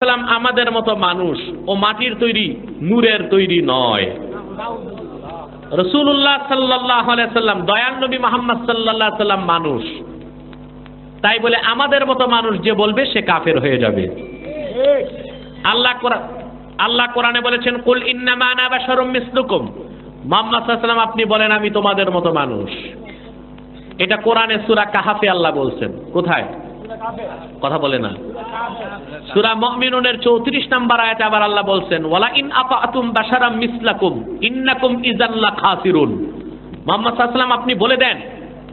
সাল্লাম আমাদের মতো মানুষ, ও মাটির তৈরি, নূরের তৈরি নয়। রাসূলুল্লাহ সাল্লাল্লাহু আলাইহি সাল্লাম, দয়াল নবী মুহাম্মদ সাল্লাল্লাহু আলাইহি সাল্লাম মানুষ, তাই বলে আমাদের মতো মানুষ যে বলবে সে কাফের হয়ে যাবে। আল্লাহ কোরআনে বলেছেন, কুল ইন্নামা আনা বাশারুম মিসলুকুম, মুহাম্মদ সাল্লাল্লাহু আলাইহি সাল্লাম আপনি বলেন আমি তোমাদের মতো মানুষ। এটা কোরআনে সূরা কাহাফে আল্লাহ বলছেন। কোথায়? কথা বলে না। সূরা মুমিনুনের 34 নম্বর আয়াতে আবার আল্লাহ বলছেন, ওয়ালা ইন আতাতুম বাশারাম মিসলাকুম ইন্নাকুম ইযাল লাখাসিরুন। মুহাম্মদ সাল্লাল্লাহু আলাইহি ওয়াসাল্লাম আপনি বলে দেন,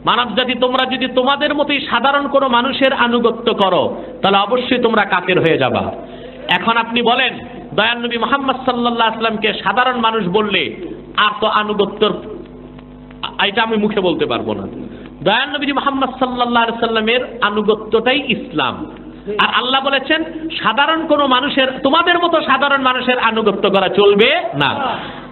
মানব জাতি তোমরা যদি তোমাদের মতোই সাধারণ কোনো মানুষের আনুগত্য করো তাহলে অবশ্যই তোমরা কাফের হয়ে যাবা। এখন আপনি বলেন, দয়াল নবী মুহাম্মদ সাল্লাল্লাহু আলাইহি ওয়াসাল্লামকে সাধারণ মানুষ বললে আর তো আনুগত্যর, এটা আমি মুখে বলতে পারবো না। দয়াল নবী মুহাম্মদ সাল্লাল্লাহু আলাইহি ওয়াসাল্লামের আনুগত্যটাই ইসলাম। আর আল্লাহ বলেছেন সাধারণ কোনো মানুষের, তোমাদের মতো সাধারণ মানুষের আনুগত্য করা চলবে না।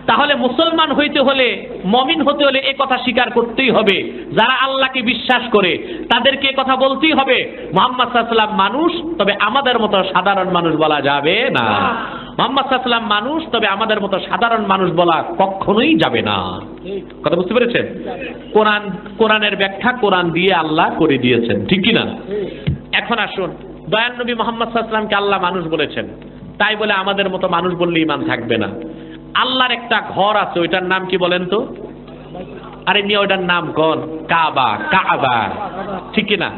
তাহলে মুসলমান হইতে হলে, মুমিন হতে হলে এই কথা স্বীকার করতেই হবে, যারা আল্লাহকে বিশ্বাস করে তাদেরকে কথা বলতেই হবে মুহাম্মদ সাল্লাল্লাহু আলাইহি ওয়াসাল্লাম মানুষ, তবে আমাদের মতো সাধারণ মানুষ বলা যাবে না। মুহাম্মদ সাল্লাল্লাহু আলাইহি ওয়াসাল্লাম মানুষ, তবে আমাদের মতো সাধারণ মানুষ বলা কখনোই যাবে না। কথা বুঝতে পেরেছেন? কোরআনের ব্যাখ্যা কোরআন দিয়ে আল্লাহ করে দিয়েছেন, ঠিক কি না? এখন আসুন, দয়াল নবী মুহাম্মদ সাল্লাল্লাহু আলাইহি ওয়াসাল্লামকে আল্লাহ মানুষ বলেছেন, তাই বলে আমাদের মতো মানুষ বললে ঈমান থাকবে না। আল্লাহর একটা ঘর আছে, ওইটার নাম কি বলেন তো? আরে নিয়ে ওইটার নাম কোন? কাবা। কাবা, ঠিক কি না?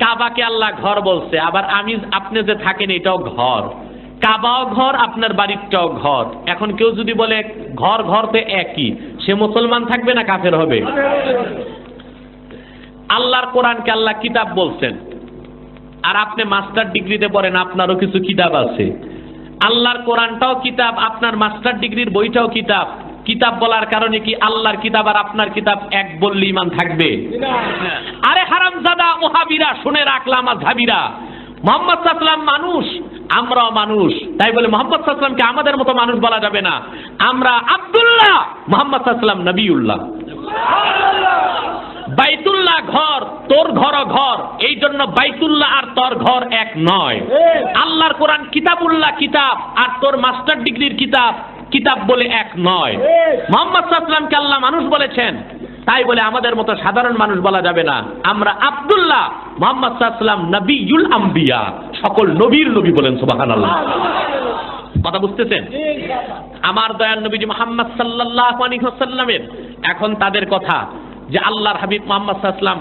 কাবাকে আল্লাহ ঘর বলছে, আবার আপনি যে থাকেন এটাও ঘর। কাবাও ঘর, আপনার বাড়িটাও ঘর। এখন কেউ যদি বলে ঘর ঘর তো একই, সে মুসলমান থাকবে না কাফের হবে? আল্লাহর কোরআনকে আল্লাহ কিতাব বলছেন, আর আপনি মাস্টার ডিগ্রিতে পড়েন, আপনারও কিছু কিতাব আছে। আল্লাহর কোরআনটাও কিতাব, আপনার মাস্টার ডিগ্রির বইটাও কিতাব। কিতাব বলার কারণে কি আল্লাহর কিতাব আর আপনার কিতাব এক বললে ঈমান থাকবে? আরে হারামজাদা ওহাবিরা, শুনে রাখলাম আযহাবিরা, মুহাম্মদ সাল্লাল্লাহু আলাইহি ওয়াসাল্লাম মানুষ, আমরাও মানুষ, তাই বলে মুহাম্মদ সাল্লাল্লাহু আলাইহি ওয়াসাল্লামকে আমাদের মতো মানুষ বলা যাবে না। আমরা আব্দুল্লাহ, মুহাম্মদ সাল্লাল্লাহু আলাইহি ওয়াসাল্লাম নবিউল্লাহ। বাইতুল্লাহ ঘর, তোর ঘরও ঘর, এই জন্য বাইতুল্লাহ আর তোর ঘর এক নয়। আল্লাহর কোরআন কিতাবুল্লাহ কিতাব, আর তোর মাস্টার ডিগ্রির কিতাব কিতাব বলে এক নয়। মুহাম্মদ সাল্লাল্লাহু আলাইহি ওয়াসাল্লামকে আল্লাহ মানুষ বলেছেন, তাই বলে আমাদের মতো সাধারণ মানুষ বলা যাবে না। আমরা আব্দুল্লাহ, মুহাম্মদ সাল্লাল্লাহু আলাইহি ওয়াসাল্লাম নবিয়ুল আম্বিয়া, সকল নবীর নবী বলেন সুবহানাল্লাহ। কথা বুঝতেছেন? আমার দয়াল নবীজি মুহাম্মদ সাল্লাল্লাহু আলাইহি ওয়াসাল্লামের এখন তাদের কথা যে আল্লাহর হাবিব মুহাম্মদ সাল্লাল্লাহু আলাইহি ওয়াসাল্লাম,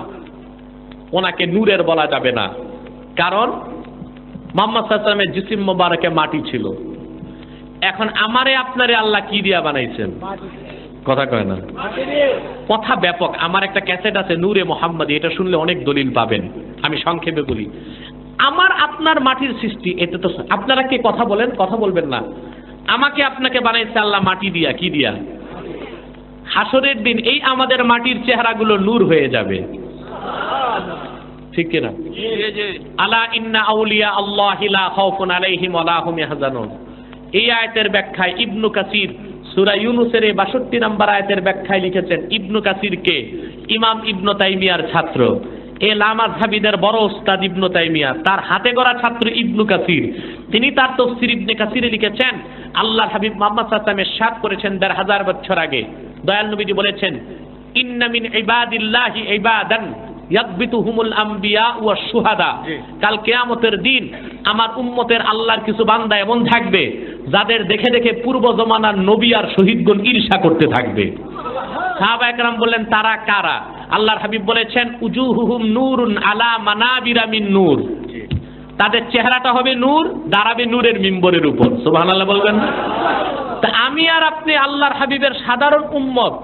ওনাকে নূরের বলা যাবে না, কারণ মুহাম্মদ সাল্লাল্লাহু আলাইহি ওয়াসাল্লামের জিসিম মোবারকে মাটি ছিল। এখন আমারে আপনারে আল্লাহ কি দিয়া বানাইছেন? কথা কয় না, কথা ব্যাপক। আমার একটা ক্যাসেট আছে নূরে মুহাম্মদী, এটা শুনলে অনেক দলিল পাবেন। আমি সংক্ষেপে বলি, আমার আপনার মাটির সৃষ্টি, এটা তো আপনারা কে কথা বলেন? কথা বলবেন না। আমাকে আপনাকে বানাইছে আল্লাহ মাটি দিয়া, কি দিয়া? হাসরের দিন এই আমাদের মাটির চেহারাগুলো নূর হয়ে যাবে, ঠিক কিনা? আলা ইন্না আউলিয়া আল্লাহি লা খাউফুন আলাইহিম ওয়া লা হুম ইয়াহজানুন। এই আয়াতের ব্যাখ্যায় ইবনু কাসির সূরা ইউনূসের 62 নম্বর আয়াতের ব্যাখ্যায় লিখেছেন, ইবনু কাসিরকে ইমাম ইবনু তাইমিয়ার ছাত্র, এ লামাযহাবীদের বড় ওস্তাদ ইবনু তাইমিয়া, তার হাতে গড়া ছাত্র ইবনু কাসির, তিনি তার তাফসীর ইবনে কাসিরে লিখেছেন, আল্লাহর হাবিব মুহাম্মদ সাল্লাল্লাহু আলাইহি ওয়াসাল্লাম ইরশাদ করেছেন ১৫০০ বছর আগে, দয়াল নবীজি বলেছেন, ইন্না মিন ইবাদিল্লাহি ইবাদান ইয়াকবিতুহুমুল আম্বিয়া ওয়াশ শুহাদা। কাল কিয়ামতের দিন আমার উম্মতের আল্লাহর কিছু বান্দা এমন থাকবে যাদের দেখে দেখে পূর্ব জমানার নবী আর শহীদগণ ঈর্ষা করতে থাকবে। সাহাবায়ে কেরাম বললেন, তারা কারা? আল্লাহর হাবিব বলেছেন, উজুহুহুম নূরুন আলা মানাবিরা মিন নূর, তাদের চেহারাটা হবে নূর, দাঁড়াবে নূরের মিম্বরের উপর। সুবহানাল্লাহ বলবেন না? তা আমি আর আপনি আল্লাহর হাবিবের সাধারণ উম্মত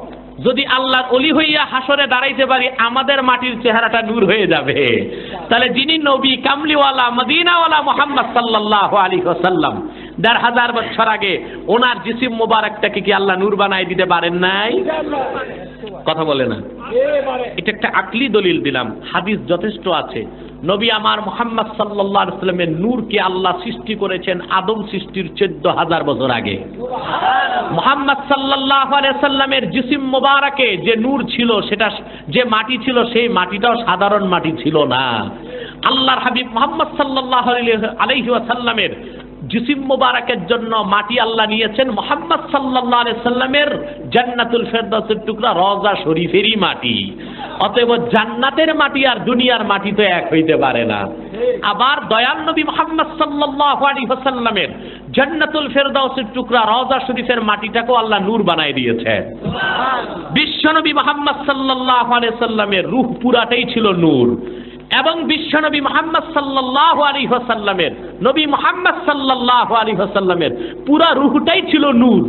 যদি আল্লাহর ওলি হইয়া হাসরে দাঁড়াইতে পারি, আমাদের মাটির চেহারাটা নূর হয়ে যাবে। তাহলে যিনি নবী কামলিওয়ালা মদিনাওয়ালা মুহাম্মদ সাল্লাল্লাহু আলাইহি ওয়াসাল্লাম ১৫০০ বছর আগে, ওনার জিসিম মোবারকটাকে কি আল্লাহ নূর বানাই দিতে পারেন নাই? কথা বলে না। এটা একটা আকলি দলিল দিলাম, হাদিস যথেষ্ট আছে। নবী আমার মুহাম্মদ সাল্লাল্লাহু আলাইহি ওয়াসাল্লামের নূরকে আল্লাহ সৃষ্টি করেছেন আদম সৃষ্টির ১৪,০০০ বছর আগে। মুহাম্মদ সাল্লাল্লাহু আলাইহি ওয়াসাল্লামের জিসিম মোবারকে যে নূর ছিল, সেটা যে মাটি ছিল, সেই মাটিটাও সাধারণ মাটি ছিল না। আল্লাহর হাবিব মুহাম্মদ সাল্লাল্লাহু আলাইহি ওয়াসাল্লামের জিসিম মোবারকের জন্য মাটি আল্লাহ নিয়েছেন মুহাম্মদ সাল্লাল্লাহু আলাইহি সাল্লামের জান্নাতুল ফেরদাউসের টুকরা রওজা শরীফেরই মাটি। অতএব জান্নাতের মাটি আর দুনিয়ার মাটি তো এক হইতে পারে না। আবার দয়াল নবী মুহাম্মদ সাল্লাল্লাহু আলাইহি ওয়াসাল্লামের জান্নাতুল ফেরদাউসের টুকরা রওজা শরীফের মাটিটাকেও আল্লাহ নূর বানায় দিয়েছেন। বিশ্বনবী মুহাম্মদ সাল্লাল্লাহু আলাইহি ওয়াসাল্লামের রূহ পুরাটাই ছিল নূর, এবং বিশ্বনবী মুহাম্মদ সাল্লাল্লাহু আলাইহি ওয়াসাল্লামের নবী মুহাম্মদ সাল্লাল্লাহু আলাইহি ওয়াসাল্লামের পুরা রূহটাই ছিল নূর,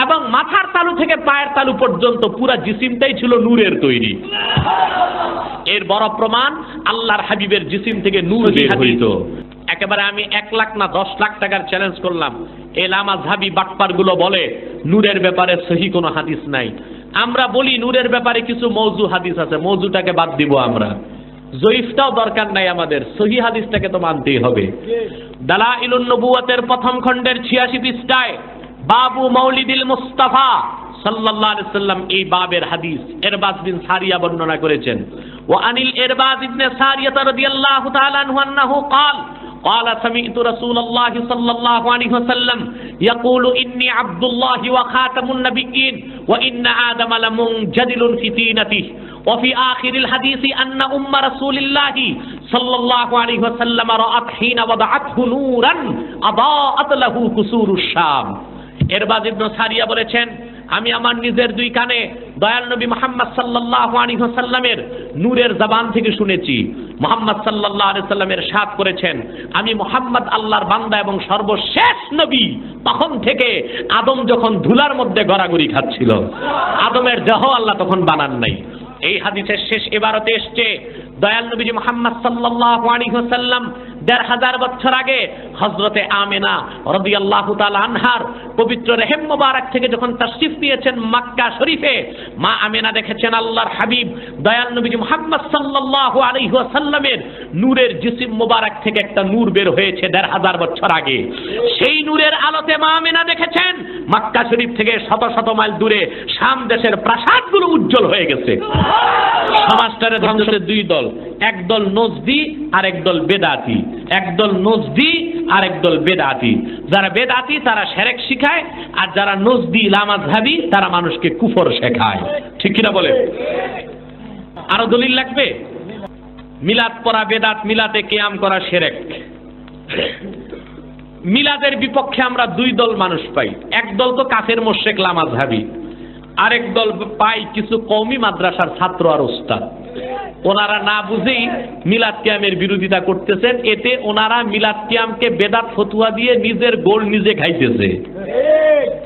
এবং মাথার তালু থেকে পায়ের তালু পর্যন্ত পুরা জিসিমটাই ছিল নূরের তৈরি। এর বড় প্রমাণ আল্লাহর হাবিবের জিসিম থেকে নূর বের হইত। একেবারে আমি 1 লাখ না 10 লাখ টাকার চ্যালেঞ্জ করলাম, এই লামাযহাবী বাটপারগুলো বলে নূরের ব্যাপারে সহি কোনো হাদিস নাই। আমরা বলি নূরের ব্যাপারে কিছু মওযু হাদিস আছে, মওযুটাকে বাদ দিব আমরা, জয়ীফটাও দরকার নাই আমাদের, সহি হাদিসটাকে তো মানতেই হবে। দালাইলুন নবুওয়াতের প্রথম খণ্ডের 86 পৃষ্ঠায় বাবু মাউলিদিল মুস্তাফা সাল্লাল্লাহু আলাইহি সাল্লাম এই বাবের হাদিস ইরবাজ বিন সারিয়া বর্ণনা করেছেন। ওয়া আনিল ইরবাজ ইবনে সারিয়া রাদিয়াল্লাহু তাআলা আনহু আন্নাহু قال قال سمعت رسول الله صلى الله عليه وسلم يقول إني عبد الله وخاتم النبيين وإن آدم لمنجدل في طينته وفي آخر الحديث أن أم رسول الله صلى الله عليه وسلم رأت حين وضعته نورا أضاءت له قصور الشام। ইরবাজ ইবনে সারিয়া বলেছেন, আমি আমার নিজের 2 কানে দয়াল নবী মুহাম্মদ সাল্লাল্লাহু আলাইহি ওয়াসাল্লামের নূরের জবান থেকে শুনেছি। মুহাম্মদ সাল্লাল্লাহু আলাইহি ওয়াসাল্লামের সাথ করেছেন, আমি মুহাম্মদ আল্লাহর বান্দা এবং সর্বশেষ নবী তখন থেকে আদম যখন ধুলার মধ্যে গড়াগড়ি খাচ্ছিল, আদমের দেহ আল্লাহ তখন বানান নাই। এই হাদিসের শেষ ইবারতে এসেছে দয়াল নবী মুহাম্মদ সাল্লাল্লাহু আলাইহি ওয়াসাল্লাম 1500 বছর আগে হযরতে আমেনা রাদিয়াল্লাহু তাআলা আনহার পবিত্র রেহেম মোবারক থেকে যখন তাশরিফ নিয়েছেন মক্কা শরীফে, মা আমেনা দেখেছেন আল্লাহর হাবিব দয়াল নবী মুহাম্মদ সাল্লাল্লাহু আলাইহি ওয়াসাল্লামের নূরের জিসিম মোবারক থেকে একটা নূর বের হয়েছে 1500 বছর আগে। সেই নূরের আলোতে মা আমেনা দেখেছেন মক্কা শরীফ থেকে শত শত মাইল দূরে শাম দেশের প্রাসাদগুলো উজ্জ্বল হয়ে গেছে। সমাজটারে ধ্বংসের 2 দল, এক দল নজদি আর এক দল বেদাতি, একদল নজদি আর একদল বেদাতি। যারা বেদাতি তারা শিরক শিখায়, আর যারা নজদি লামাযহাবী তারা মানুষকে কুফর শেখায়। ঠিক কিনা বলে? আরো দলিল লাগবে? মিলাদ পড়া বেদাত, মিলাদে কিয়াম করা শিরক। মিলাদের বিপক্ষে আমরা 2 দল মানুষ পাই, এক দল তো কাফের মুশরিক লামাযহাবী, আরেক দল পাই কিছু কওমি মাদ্রাসার ছাত্র আর ওস্তাদ। ওনারা না বুঝেই মিলাদ কিয়ামের বিরোধিতা করতেছেন, এতে ওনারা মিলাদ কিয়ামকে বেদাত ফতুয়া দিয়ে নিজের গোল নিজে খাইতেছে।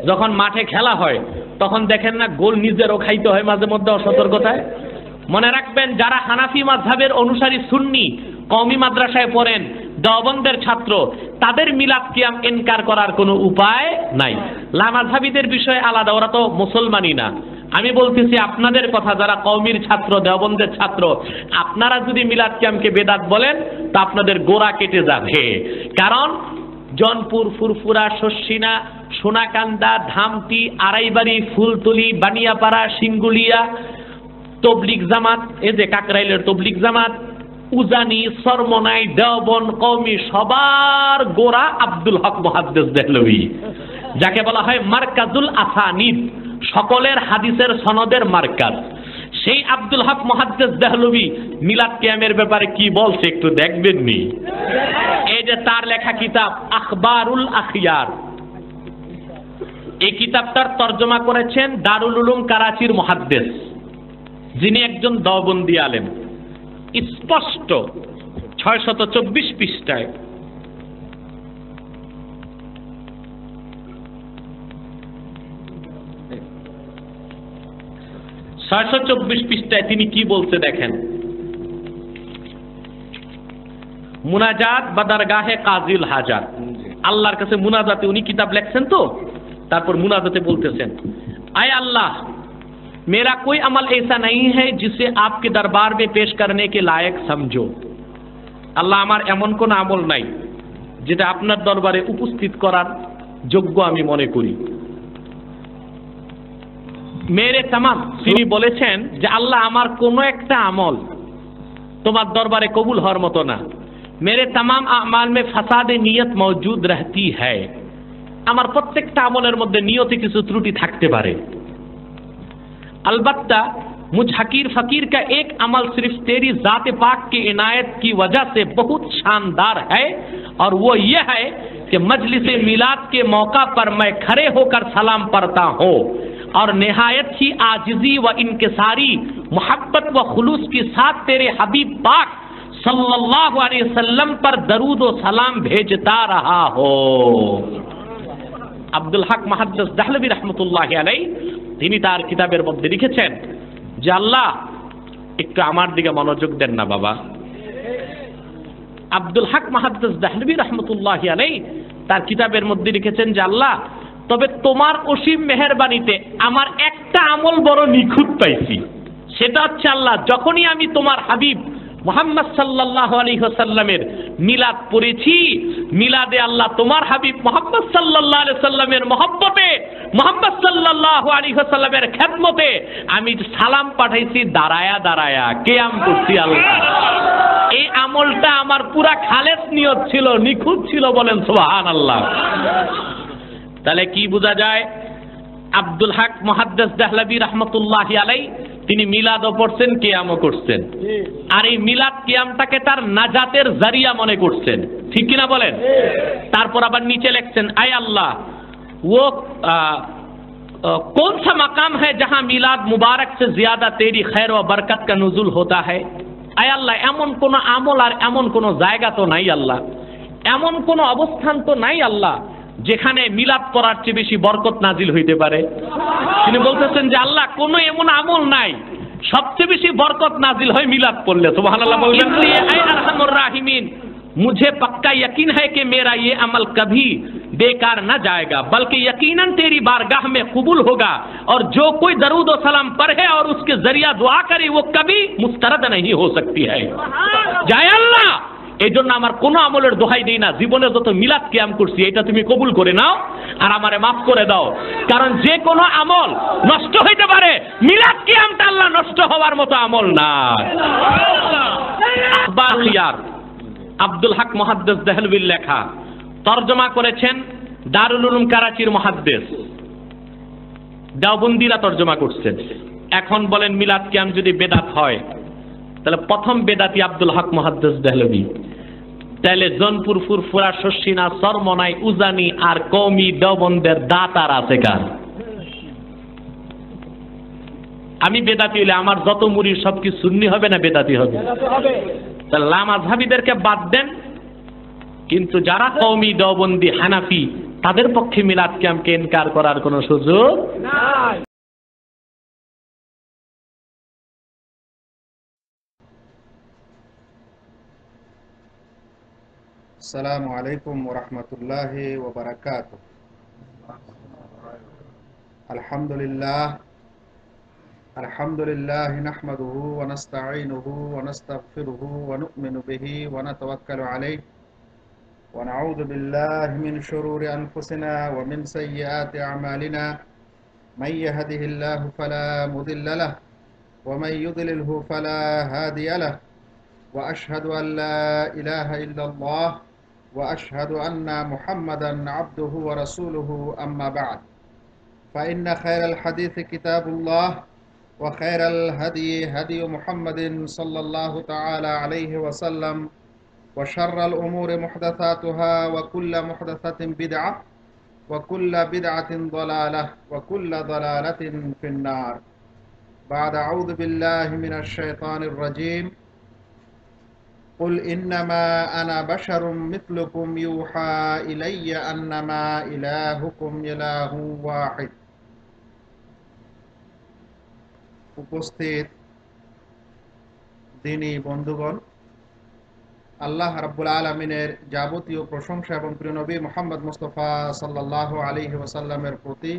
যখন মাঠে খেলা হয় তখন দেখেন না গোল নিজেরও খাইতে হয় মাঝে মধ্যে অসতর্কতায়। মনে রাখবেন, যারা হানাফি মাযহাবের অনুসারী সুন্নি কওমি মাদ্রাসায় পড়েন, দেওবন্দের ছাত্র, তাদের মিলাদ কিয়াম ইনকার করার কোনো উপায় নাই। লামাযহাবীদের বিষয় আলাদা, ওরা তো মুসলমানই না। আমি বলতেছি আপনাদের কথা, যারা কওমির ছাত্র, দেওবন্দের ছাত্র, আপনারা যদি মিলাদ কিয়ামকে বেদাত বলেন তা আপনাদের গোড়া কেটে যাবে। কারণ জনপুর, ফুরফুরা, শস্যিনা, সোনাকান্দা, ধামটি, আড়াইবাড়ি, ফুলতলি, বানিয়াপাড়া, সিঙ্গুলিয়া, তবলিগ জামাত, এই যে কাকরাইলের তবলিগ জামাত, উজানি, সরমনাই, দেওবন, কওমি, সবার গোড়া আব্দুল হক মুহাদ্দিস দেহলভী, যাকে বলা হয় মারকাজুল আসানিদ, সকলের হাদিসের সনদের মার্কাজ। সেই আব্দুল হক মুহাদ্দিস দেহলভী মিলাদ কিয়ামের ব্যাপারে কি বলছে একটু দেখবেন নি। এই যে তার লেখা কিতাব আখবারুল আখিয়ার, এই কিতাবটার তরজমা করেছেন দারুল উলুম করাচির মুহাদ্দিস, যিনি একজন দেওবন্দি আলেম। স্পষ্ট 624 পৃষ্ঠায় 624 পৃষ্ঠায় তিনি কি বলতে দেখেন। মুনাজাত বাদারগাহে কাজিল হাজাত, আল্লাহর কাছে মুনাজাতে উনি কিতাব লেখছেন তো, তারপর মুনাজাতে বলতেছেন, আয় আল্লাহ, मेरा कोई अमल ऐसा नहीं है जिसे आपके दरबार में पेश करने के लायक समझो। আল্লাহ, আমার এমন কোন আমল নাই যেটা আপনার দরবারে উপস্থিত করার যোগ্য আমি মনে করি। মেরে তামাম, তিনি বলেছেন যে আল্লাহ, আমার কোন একটা আমল তোমার দরবারে কবুল হওয়ার মতো না। मेरे तमाम आमाल में फसादे नियत मौजूद रहती है। আমার প্রত্যেকটা আমলের মধ্যে নিয়তে কিছু ত্রুটি থাকতে পারে। अलबत्ता मुझ हकीर फकीर का एक अमल सिर्फ तेरी जात पाक की इनायत की वजह से बहुत शानदार है, और वो ये है कि मजलिस मिलाद के मौका पर मैं खड़े होकर सलाम पढ़ता हूँ और निहायत ही आजिजी व इनकिसारी मोहब्बत व खुलूस के साथ तेरे हबीब पाक सल्लल्लाहु अलैहि वसल्लम पर दरूद व सलाम भेजता रहा हो। আব্দুল হক মুহাদ্দিস দেহলভী রহমতুল্লাহি আলাইহি তিনি তার কিতাবের মধ্যে লিখেছেন যে আল্লাহ একটু আমার দিকে মনোযোগ দেন না বাবা। আব্দুল হক মুহাদ্দিস দেহলভী রহমতুল্লাহি আলাইহি তার কিতাবের মধ্যে লিখেছেন যে আল্লাহ, তবে তোমার অসীম মেহেরবানিতে আমার একটা আমল বড় নিখুঁত পাইছি, সেটা হচ্ছে আল্লাহ, যখনই আমি তোমার হাবিব মুহাম্মদ সাল্লাল্লাহু আলাইহি ওয়াসাল্লামের মিলাদ পড়েছি, মিলাদে আল্লাহ তোমার হাবিব মুহাম্মদ সাল্লাল্লাহু আলাইহি ওয়াসাল্লামের মহব্বতে, মুহাম্মদ সাল্লাল্লাহু আলাইহি ওয়াসাল্লামের খেদমতে আমি সালাম পাঠাইছি দাঁড়ায়া দাঁড়ায়া, কিয়াম করছি আল্লাহ। এই আমলটা আমার পুরা খালেস নিয়ত ছিল, নিখুঁত ছিল, বলেন সুবহানাল্লাহ। তাহলে কি বোঝা যায়? আব্দুল হক মুহাদ্দিস দেহলভী রহমতুল্লাহি আলাইহি তিনি মিলাদও পড়ছেন, কিয়ামও করছেন, আর এই মিলাদ কিয়ামটাকে তার নাজাতের জারিয়া মনে করছেন, ঠিক কিনা বলেন? তারপর আবার নিচে লিখছেন, আয় আল্লাহ वो कौन सा मकाम है जहां मिलाद मुबारक से ज्यादा तेरी खैर व बरकत का नुजुल होता है। আয় আল্লাহ, এমন কোন আমল আর এমন কোন জায়গা তো নাই আল্লাহ, এমন কোন অবস্থান তো নাই আল্লাহ যেখানে মিলাদ পড়ার চেয়ে বেশি বরকত নাজিল হইতে পারে। তিনি বলতেছেন যে আল্লাহ, কোন এমন আমল নাই সবচেয়ে বেশি বরকত নাজিল হয় মিলাদ পড়লে। সুবহানাল্লাহ বলবেন। আয় আরহামুর রাহিমিন, मुझे पक्का यकीन है कि मेरा ये अमल कभी बेकार न जाएगा, बल्कि यकीनन तेरी बारगाह में कबूल होगा, और जो कोई दरूद व सलाम पढ़े और उसके जरिया दुआ करे वो कभी मुस्तरद नहीं हो सकती है। जय अल्लाह, এই জন্য আমার কোনো আমলের দোহাই দেই না, জীবনে যত মিলাদ কিয়াম করছি এটা তুমি কবুল করে নাও আর আমারে মাফ করে দাও, কারণ যে কোনো আমল নষ্ট হইতে পারে, মিলাদ কিয়ামটা আল্লাহ নষ্ট হওয়ার মতো আমল না। আখবারিয়ার আব্দুল হক মুহাদ্দিস দেহলভীর লেখা, তরজমা করেছেন দারুল উলুম করাচির মুহাদ্দিস, দেওবন্দিরা তরজমা করছেন। এখন বলেন মিলাদ কিয়াম যদি বেদাত হয়, তাহলে প্রথম বেদাতি আব্দুল হক মুহাদ্দিস দেহলভী, তাহলে জনপুর ফুরফুরা শশিনা সরমনাই উজানি আর কওমি দেওবন্দের দাতার আছে কার? আমি বেদাতি হইলে আমার যত মুরিদ সব কি সুন্নি হবে না বেদাতি হবে? তাহলে লামাযহাবীদেরকে বাদ দেন, কিন্তু যারা কওমি দেওবন্দি হানাফি তাদের পক্ষে মিলাদ কিয়ামকে ইনকার করার কোনো সুযোগ নাই। السلام عليكم ورحمة الله وبركاته. الحمد لله نحمده ونستعينه ونستغفره ونؤمن به ونتوكل عليه ونعوذ بالله من شرور أنفسنا ومن سيئات أعمالنا، من يهده الله فلا مضل له ومن يضلله فلا هادي له، وأشهد أن لا إله إلا الله وأشهد أن محمدا عبده ورسوله، أما بعد، فإن خير الحديث كتاب الله، وخير الهدي هدي محمد صلى الله تعالى عليه وسلم، وشر الأمور محدثاتها، وكل محدثة بدعة، وكل بدعة ضلالة، وكل ضلالة في النار. بعد أعوذ بالله من الشيطان الرجيم. قل إنما أنا بشر مثلكم يوحى إلي أنما إلهكم إله واحد. উপস্থিত দিনী বন্ধুগণ, আল্লাহ রাব্বুল আলামিনের যাবতীয় প্রশংসা এবং প্রিয় নবী মুহাম্মদ মুস্তাফা সাল্লাল্লাহু আলাইহি ওয়াসাল্লামের প্রতি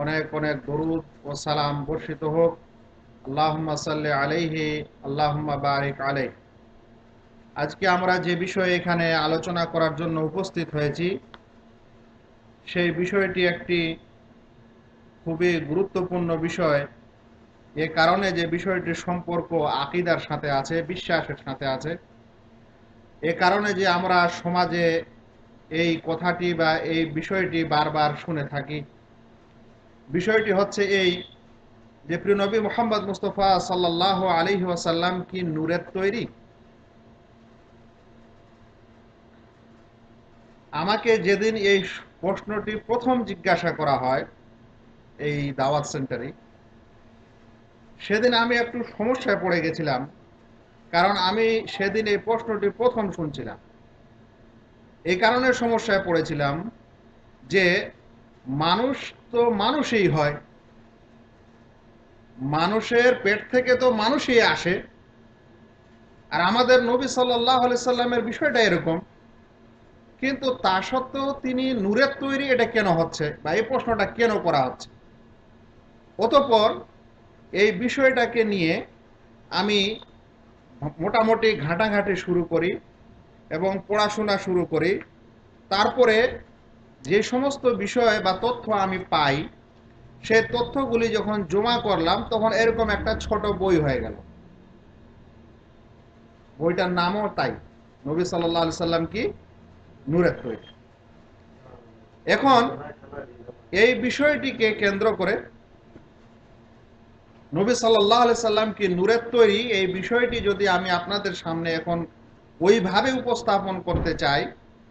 অনেক অনেক দরুদ ও সালাম বর্ষিত হোক। আল্লাহুম্মা সাল্লি আলাইহি, আল্লাহুম্মা বারিক আলাইহি। আজকে আমরা যে বিষয়ে এখানে আলোচনা করার জন্য উপস্থিত হয়েছি, সেই বিষয়টি একটি খুবই গুরুত্বপূর্ণ বিষয়, এ কারণে যে বিষয়টির সম্পর্ক আকীদার সাথে আছে, বিশ্বাসের সাথে আছে। এ কারণে যে আমরা সমাজে এই কথাটি বা এই বিষয়টি বারবার শুনে থাকি। বিষয়টি হচ্ছে এই যে প্রিয় নবী মুহাম্মদ মুস্তাফা সাল্লাল্লাহু আলাইহি ওয়াসাল্লাম কি নূরের তৈরি? আমাকে যেদিন এই প্রশ্নটি প্রথম জিজ্ঞাসা করা হয় এই দাওয়াত সেন্টারে, সেদিন আমি একটু সমস্যায় পড়ে গেছিলাম, কারণ আমি সেদিন এই প্রশ্নটি প্রথম শুনছিলাম। এই কারণে সমস্যায় পড়েছিলাম যে মানুষ তো মানুষই হয়, মানুষের পেট থেকে তো মানুষই আসে, আর আমাদের নবী সাল্লাল্লাহু আলাইহি সাল্লামের বিষয়টা এরকম, কিন্তু তা সত্ত্বেও তিনি নূরের তৈরি, এটা কেন হচ্ছে বা এই প্রশ্নটা কেন করা হচ্ছে? অতঃপর এই বিষয়টাকে নিয়ে আমি মোটামুটি ঘাঁটাঘাঁটি শুরু করি এবং পড়াশোনা শুরু করি। তারপরে যে সমস্ত বিষয় বা তথ্য আমি পাই, সেই তথ্যগুলি যখন জমা করলাম, তখন এরকম একটা ছোট বই হয়ে গেল। বইটার নামও তাই, নবী সাল্লাল্লাহু আলাইহি সাল্লাম কি নূরের তৈরি। এখন এই বিষয়টিকে কেন্দ্র করে নবী সাল্লাল্লাহু আলাইহি সাল্লাম কি নূরের তৈরি, এই বিষয়টি যদি আমি আপনাদের সামনে এখন ওইভাবে উপস্থাপন করতে চাই,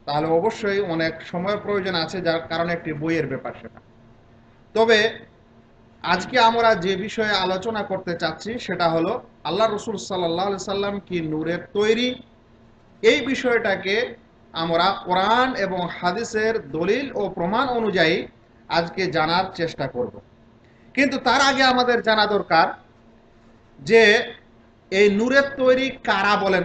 তাহলে অবশ্যই অনেক সময়ের প্রয়োজন আছে, যার কারণে একটি বইয়ের ব্যাপার সেটা। তবে আজকে আমরা যে বিষয়ে আলোচনা করতে চাচ্ছি সেটা হলো আল্লাহ রসুল সাল্লাল্লাহু আলাইহি সাল্লাম কি নূরের তৈরি। এই বিষয়টাকে আমরা কোরআন এবং হাদিসের দলিল ও প্রমাণ অনুযায়ী আজকে জানার চেষ্টা করব। কিন্তু তার আগে আমাদের জানা দরকার যে এই নূরের তৈরি কারা বলেন।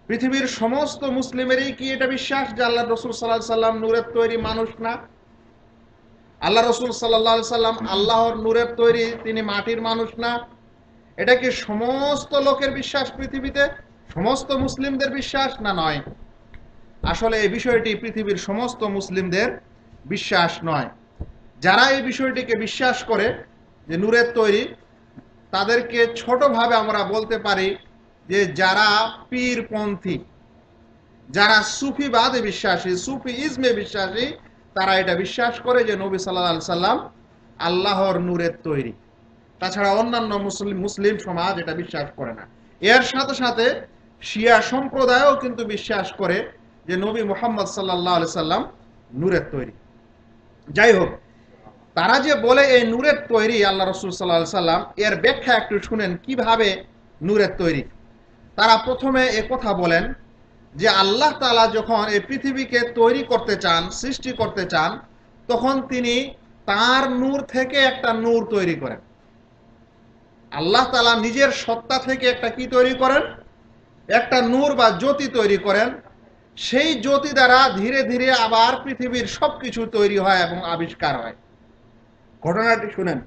পৃথিবীর সমস্ত মুসলিমেরই কি এটা বিশ্বাস যে আল্লাহ রসুল সাল্লাল্লাহু আলাইহি সাল্লাম নূরের তৈরি, মানুষ না? আল্লাহ রসুল সাল্লাল্লাহু আলাইহি সাল্লাম আল্লাহর নূরের তৈরি, তিনি মাটির মানুষ না? এটা কি সমস্ত লোকের বিশ্বাস পৃথিবীতে, সমস্ত মুসলিমদের বিশ্বাস না নয়? আসলে এই বিষয়টি পৃথিবীর সমস্ত মুসলিমদের বিশ্বাস নয়। যারা এই বিষয়টিকে বিশ্বাস করে যে নূরের তৈরি, তাদেরকে ছোটভাবে আমরা বলতে পারি যে যারা পীরপন্থী, যারা সুফিবাদে বিশ্বাসী, সুফি ইজমে বিশ্বাসী, তারা এটা বিশ্বাস করে যে নবী সাল্লাল্লাহু আলাইহি সাল্লাম আল্লাহর নূরের তৈরি। তাছাড়া অন্যান্য মুসলিম সমাজ এটা বিশ্বাস করে না। এর সাথে সাথে শিয়া সম্প্রদায়ও কিন্তু বিশ্বাস করে যে নবী মুহাম্মদ সাল্লাল্লাহু আলাইহি সাল্লাম নূরের তৈরি। যাই হোক, তারা যে বলে এই নূরের তৈরি আল্লাহ রসুল সাল্লাল্লাহু আলাইহি সাল্লাম, এর ব্যাখ্যা একটু শুনেন কিভাবে নূরের তৈরি। তারা প্রথমে কথা বলেন যে আল্লাহ তাআলা যখন এই পৃথিবীকে তৈরি করতে চান, সৃষ্টি করতে চান, তখন তিনি তার নূর থেকে একটা নূর তৈরি করেন। আল্লাহ তাআলা নিজের সত্তা থেকে একটা কি তৈরি করেন? একটা নূর বা জ্যোতি তৈরি করেন। সেই জ্যোতি দ্বারা ধীরে ধীরে আবার পৃথিবীর সবকিছু তৈরি হয় এবং আবিষ্কার হয়। ঘটনাটি শুনেন।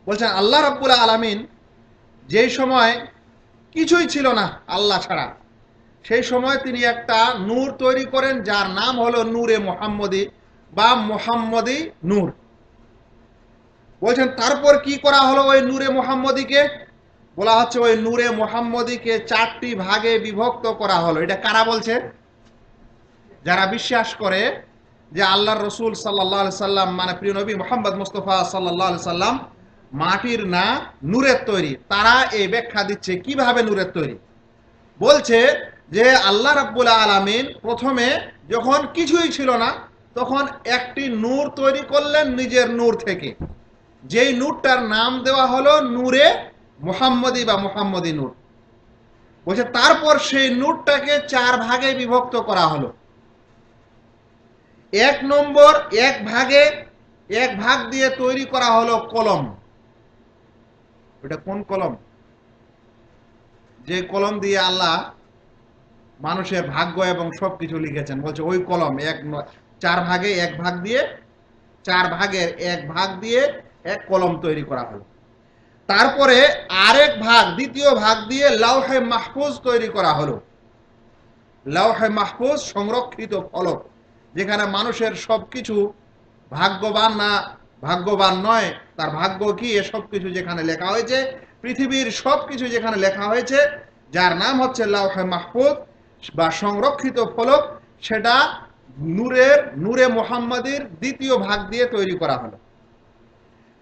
বলছেন আল্লাহ রাব্বুল আলামিন যেই সময় কিছুই ছিল না আল্লাহ ছাড়া, সেই সময় তিনি একটা নূর তৈরি করেন, যার নাম হলো নূরে মুহাম্মদী বা মুহাম্মদী নূর। বলছেন তারপর কি করা হলো ওই নূরে মুহাম্মদীকে? বলা হচ্ছে ওই নূরে মুহাম্মদীকে 4টি ভাগে বিভক্ত করা হলো। এটা কারা বলছে? যারা বিশ্বাস করে যে আল্লাহর রসুল সাল্লাল্লাহু আলাইহি সাল্লাম মানে প্রিয় নবী মুহাম্মদ মুস্তাফা সাল্লাল্লাহু আলাইহি সাল্লাম মাটির না নূরের তৈরি। তারা এই ব্যাখ্যা দিচ্ছে কিভাবে নূরের তৈরি। বলছে যে আল্লাহ রাব্বুল আলামিন প্রথমে যখন কিছুই ছিল না, তখন একটি নূর তৈরি করলেন নিজের নূর থেকে, যেই নূরটার নাম দেওয়া হলো নূরে মুহাম্মদী বা মুহাম্মদী নূর। বলছে তারপর সেই নূরটাকে 4 ভাগে বিভক্ত করা হলো। 1 নম্বর, এক ভাগ দিয়ে তৈরি করা হলো কলম। ওটা কোন কলম? যে কলম দিয়ে আল্লাহ মানুষের ভাগ্য এবং সবকিছু লিখেছেন। বলছে ওই কলম 4 ভাগে 1 ভাগ দিয়ে, 4 ভাগের 1 ভাগ দিয়ে এক কলম তৈরি করা হলো। তারপরে আরেক ভাগ, দ্বিতীয় ভাগ দিয়ে লাউহে মাহফুজ তৈরি করা হলো। লাউহে মাহফুজ সংরক্ষিত ফলক, যেখানে মানুষের সবকিছু ভাগ্যবান না ভাগ্যবান নয়, তার ভাগ্য কি, এসব কিছু যেখানে লেখা হয়েছে, পৃথিবীর সবকিছু যেখানে লেখা হয়েছে, যার নাম হচ্ছে লাওহে মাহফুজ বা সংরক্ষিত ফলক, সেটা নূরে মুহাম্মাদির দ্বিতীয় ভাগ দিয়ে তৈরি করা হলো।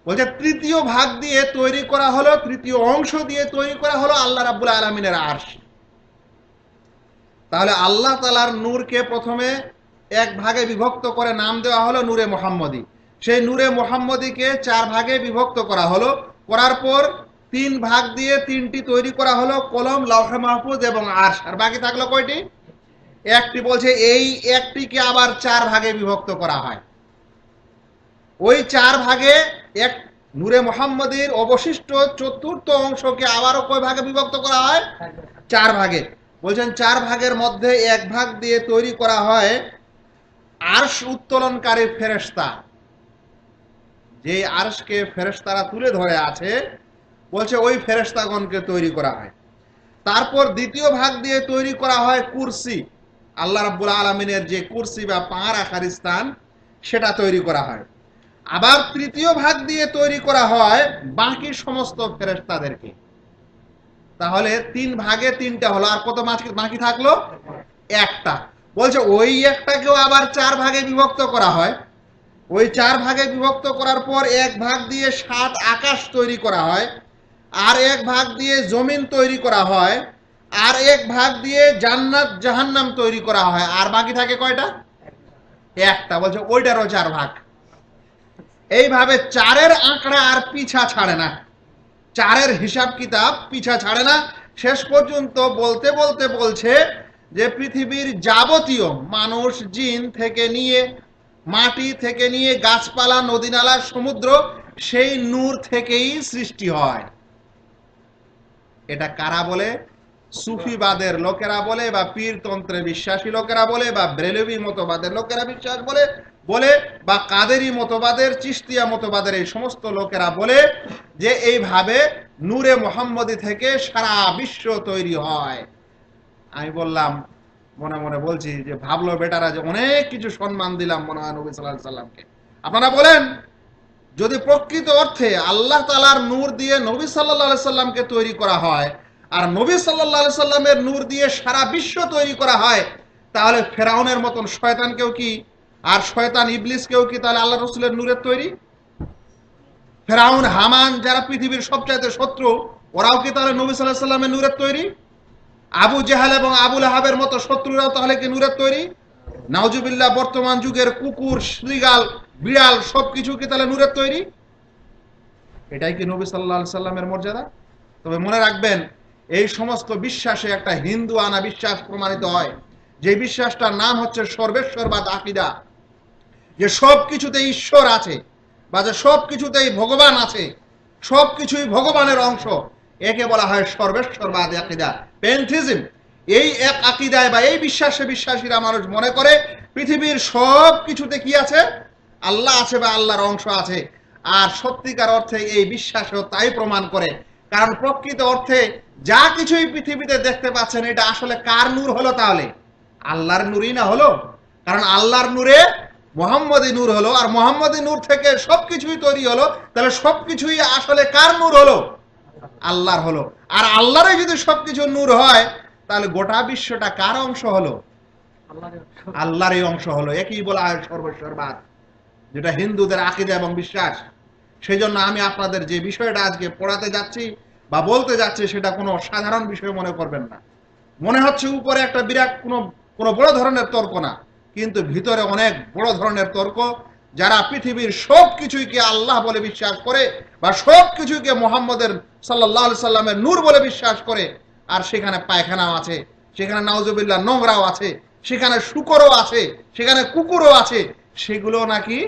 বলছে তৃতীয় ভাগ দিয়ে তৈরি করা হলো, তৃতীয় অংশ দিয়ে তৈরি করা হলো আল্লাহ রাব্বুল আলামিনের আরশ। তাহলে আল্লাহ তাআলার নূরকে প্রথমে এক ভাগে বিভক্ত করে নাম দেওয়া হলো নূরে মুহাম্মদী। সেই নূরে মুহাম্মদীকে 4 ভাগে বিভক্ত করা হলো, করার পর 3 ভাগ দিয়ে 3টি তৈরি করা হলো, কলম, লাওহে মাহফুজ এবং আরশ। আর বাকি থাকলো কয়টি? একটি। বলছে এই একটিকে আবার 4 ভাগে বিভক্ত করা হয়। ওই 4 ভাগে এক নূরে মুহাম্মদীর অবশিষ্ট চতুর্থ অংশকে আবারও কয় ভাগে বিভক্ত করা হয়? 4 ভাগে। বলছেন 4 ভাগের মধ্যে 1 ভাগ দিয়ে তৈরি করা হয় আরশ উত্তোলনকারী ফেরেশতা, যে আরশকে ফেরেশতারা তুলে ধরে আছে, বলছে ওই ফেরেশতাগণকে তৈরি করা হয়। তারপর দ্বিতীয় ভাগ দিয়ে তৈরি করা হয় কুরসি, আল্লাহ রাব্বুল আলামিনের যে কুরসি বা পা রাখার স্থান, সেটা তৈরি করা হয়। আবার তৃতীয় ভাগ দিয়ে তৈরি করা হয় বাকি সমস্ত ফেরেশতাদেরকে। তাহলে 3 ভাগে 3টা হলো, আর কত বাকি থাকলো? একটা। বলছে ওই একটাকেও আবার 4 ভাগে বিভক্ত করা হয়। ওই 4 ভাগে বিভক্ত করার পর 1 ভাগ দিয়ে 7 আকাশ তৈরি করা হয়, আর 1 ভাগ দিয়ে জমিন তৈরি করা হয়, আর 1 ভাগ দিয়ে জান্নাত জাহান্নাম তৈরি করা হয়। আর বাকি থাকে কয়টা? একটা। বলছে ওইটারও 4 ভাগ। এইভাবে 4-এর আঁকড়া আর পিছা ছাড়ে না, 4-এর হিসাব কিতাব পিছা ছাড়ে না। শেষ পর্যন্ত বলতে বলতে বলছে যে পৃথিবীর যাবতীয় মানুষ, জিন থেকে নিয়ে, মাটি থেকে নিয়ে, গাছপালা, নদীনালা, সমুদ্র, সেই নূর থেকেই সৃষ্টি হয়। এটা কারা বলে? সুফিবাদের লোকেরা বলে, বা পীরতন্ত্রে বিশ্বাসী লোকেরা বলে, বা ব্রেলভি মতবাদের লোকেরা বিশ্বাস বলে, বা কাদেরি মতবাদের, চিশতিয়া মতবাদের এই সমস্ত লোকেরা বলে যে এইভাবে নূরে মুহাম্মদী থেকে সারা বিশ্ব তৈরি হয়। আমি বললাম, মনে মনে বলছি যে ভাবলো বেটারা যে অনেক কিছু সম্মান দিলাম মনে হয় নবী সাল্লাল্লাহু আলাইহি সাল্লামকে। আপনারা বলেন, যদি প্রকৃত অর্থে আল্লাহ তাআলার নূর দিয়ে নবী সাল্লাল্লাহু আলাইহি সাল্লামকে তৈরি করা হয়, আর নবী সাল্লাল্লাহু আলাইহি সাল্লামের নূর দিয়ে সারা বিশ্ব তৈরি করা হয়, তাহলে ফেরাউনের মতন শয়তানকেও কি, আর শয়তান ইবলিসকেও কি তাহলে আল্লাহ রাসূলের নূরের তৈরি? ফেরাউন, হামান, যারা পৃথিবীর সবচাইতে শত্রু, ওরাও কি তাহলে নবী সাল্লাল্লাহু আলাইহি সাল্লামের নূরের তৈরি? আবু জেহেল এবং আবু লাহাবের মতো শত্রুরাও তাহলে কি নূরের তৈরি? নাউজুবিল্লাহ, বর্তমান যুগের কুকুর, শ্রীগাল, বিড়াল সবকিছু কি তাহলে নূরের তৈরি? এটাই কি নবী সাল্লাল্লাহু আলাইহি সাল্লামের মর্যাদা? তবে মনে রাখবেন, এই সমস্ত বিশ্বাসে একটা হিন্দু আনা বিশ্বাস প্রমাণিত হয়, যে বিশ্বাসটার নাম হচ্ছে সর্বেশ্বরবাদ আকীদা, যে সব কিছুতে ঈশ্বর আছে, বা যে সব কিছুতেই ভগবান আছে, সব কিছুই ভগবানের অংশ, একে বলা হয় সর্বেশ্বরবাদ আকীদা, প্যানথিজম। এই এক আকীদায় বা এই বিশ্বাসে বিশ্বাসীরা মানুষ মনে করে পৃথিবীর সব কিছুতে কি আছে? আল্লাহ আছে বা আল্লাহর অংশ আছে। আর সত্যিকার অর্থে এই বিশ্বাসও তাই প্রমাণ করে, কারণ প্রকৃত অর্থে যা কিছুই পৃথিবীতে দেখতে পাচ্ছেন, এটা আসলে কার নূর হলো? তাহলে আল্লাহর নূরই না হলো? কারণ আল্লাহর নূরে মুহাম্মদী নূর হলো, আর মুহাম্মদী নূর থেকে সবকিছুই তৈরি হলো। তাহলে সবকিছুই আসলে কার নূর হলো? আল্লাহর হলো। আর আল্লাহরে যদি সবকিছু নূর হয়, তাহলে গোটা বিশ্বটা কার অংশ হলো? আল্লাহরই অংশ হলো। একই বলা হয় সর্বেশ্বরবাদ, যেটা হিন্দুদের আকীদা এবং বিশ্বাস। সেই জন্য আমি আপনাদের যে বিষয়টা আজকে পড়াতে যাচ্ছি বা বলতে যাচ্ছি, সেটা কোনো সাধারণ বিষয় মনে করবেন না। মনে হচ্ছে উপরে একটা বিরাট কোনো বড় ধরনের তর্ক না, কিন্তু ভিতরে অনেক বড় ধরনের তর্ক। যারা পৃথিবীর সব কিছুইকে আল্লাহ বলে বিশ্বাস করে, বা সব কিছুইকে মুহাম্মদের সাল্লাল্লাহু আলাইহি সাল্লামের নূর বলে বিশ্বাস করে, আর সেখানে পায়খানাও আছে, সেখানে নাউজুবিল্লাহ নোংরাও আছে, সেখানে শূকরও আছে, সেখানে কুকুরও আছে, সেগুলো নাকি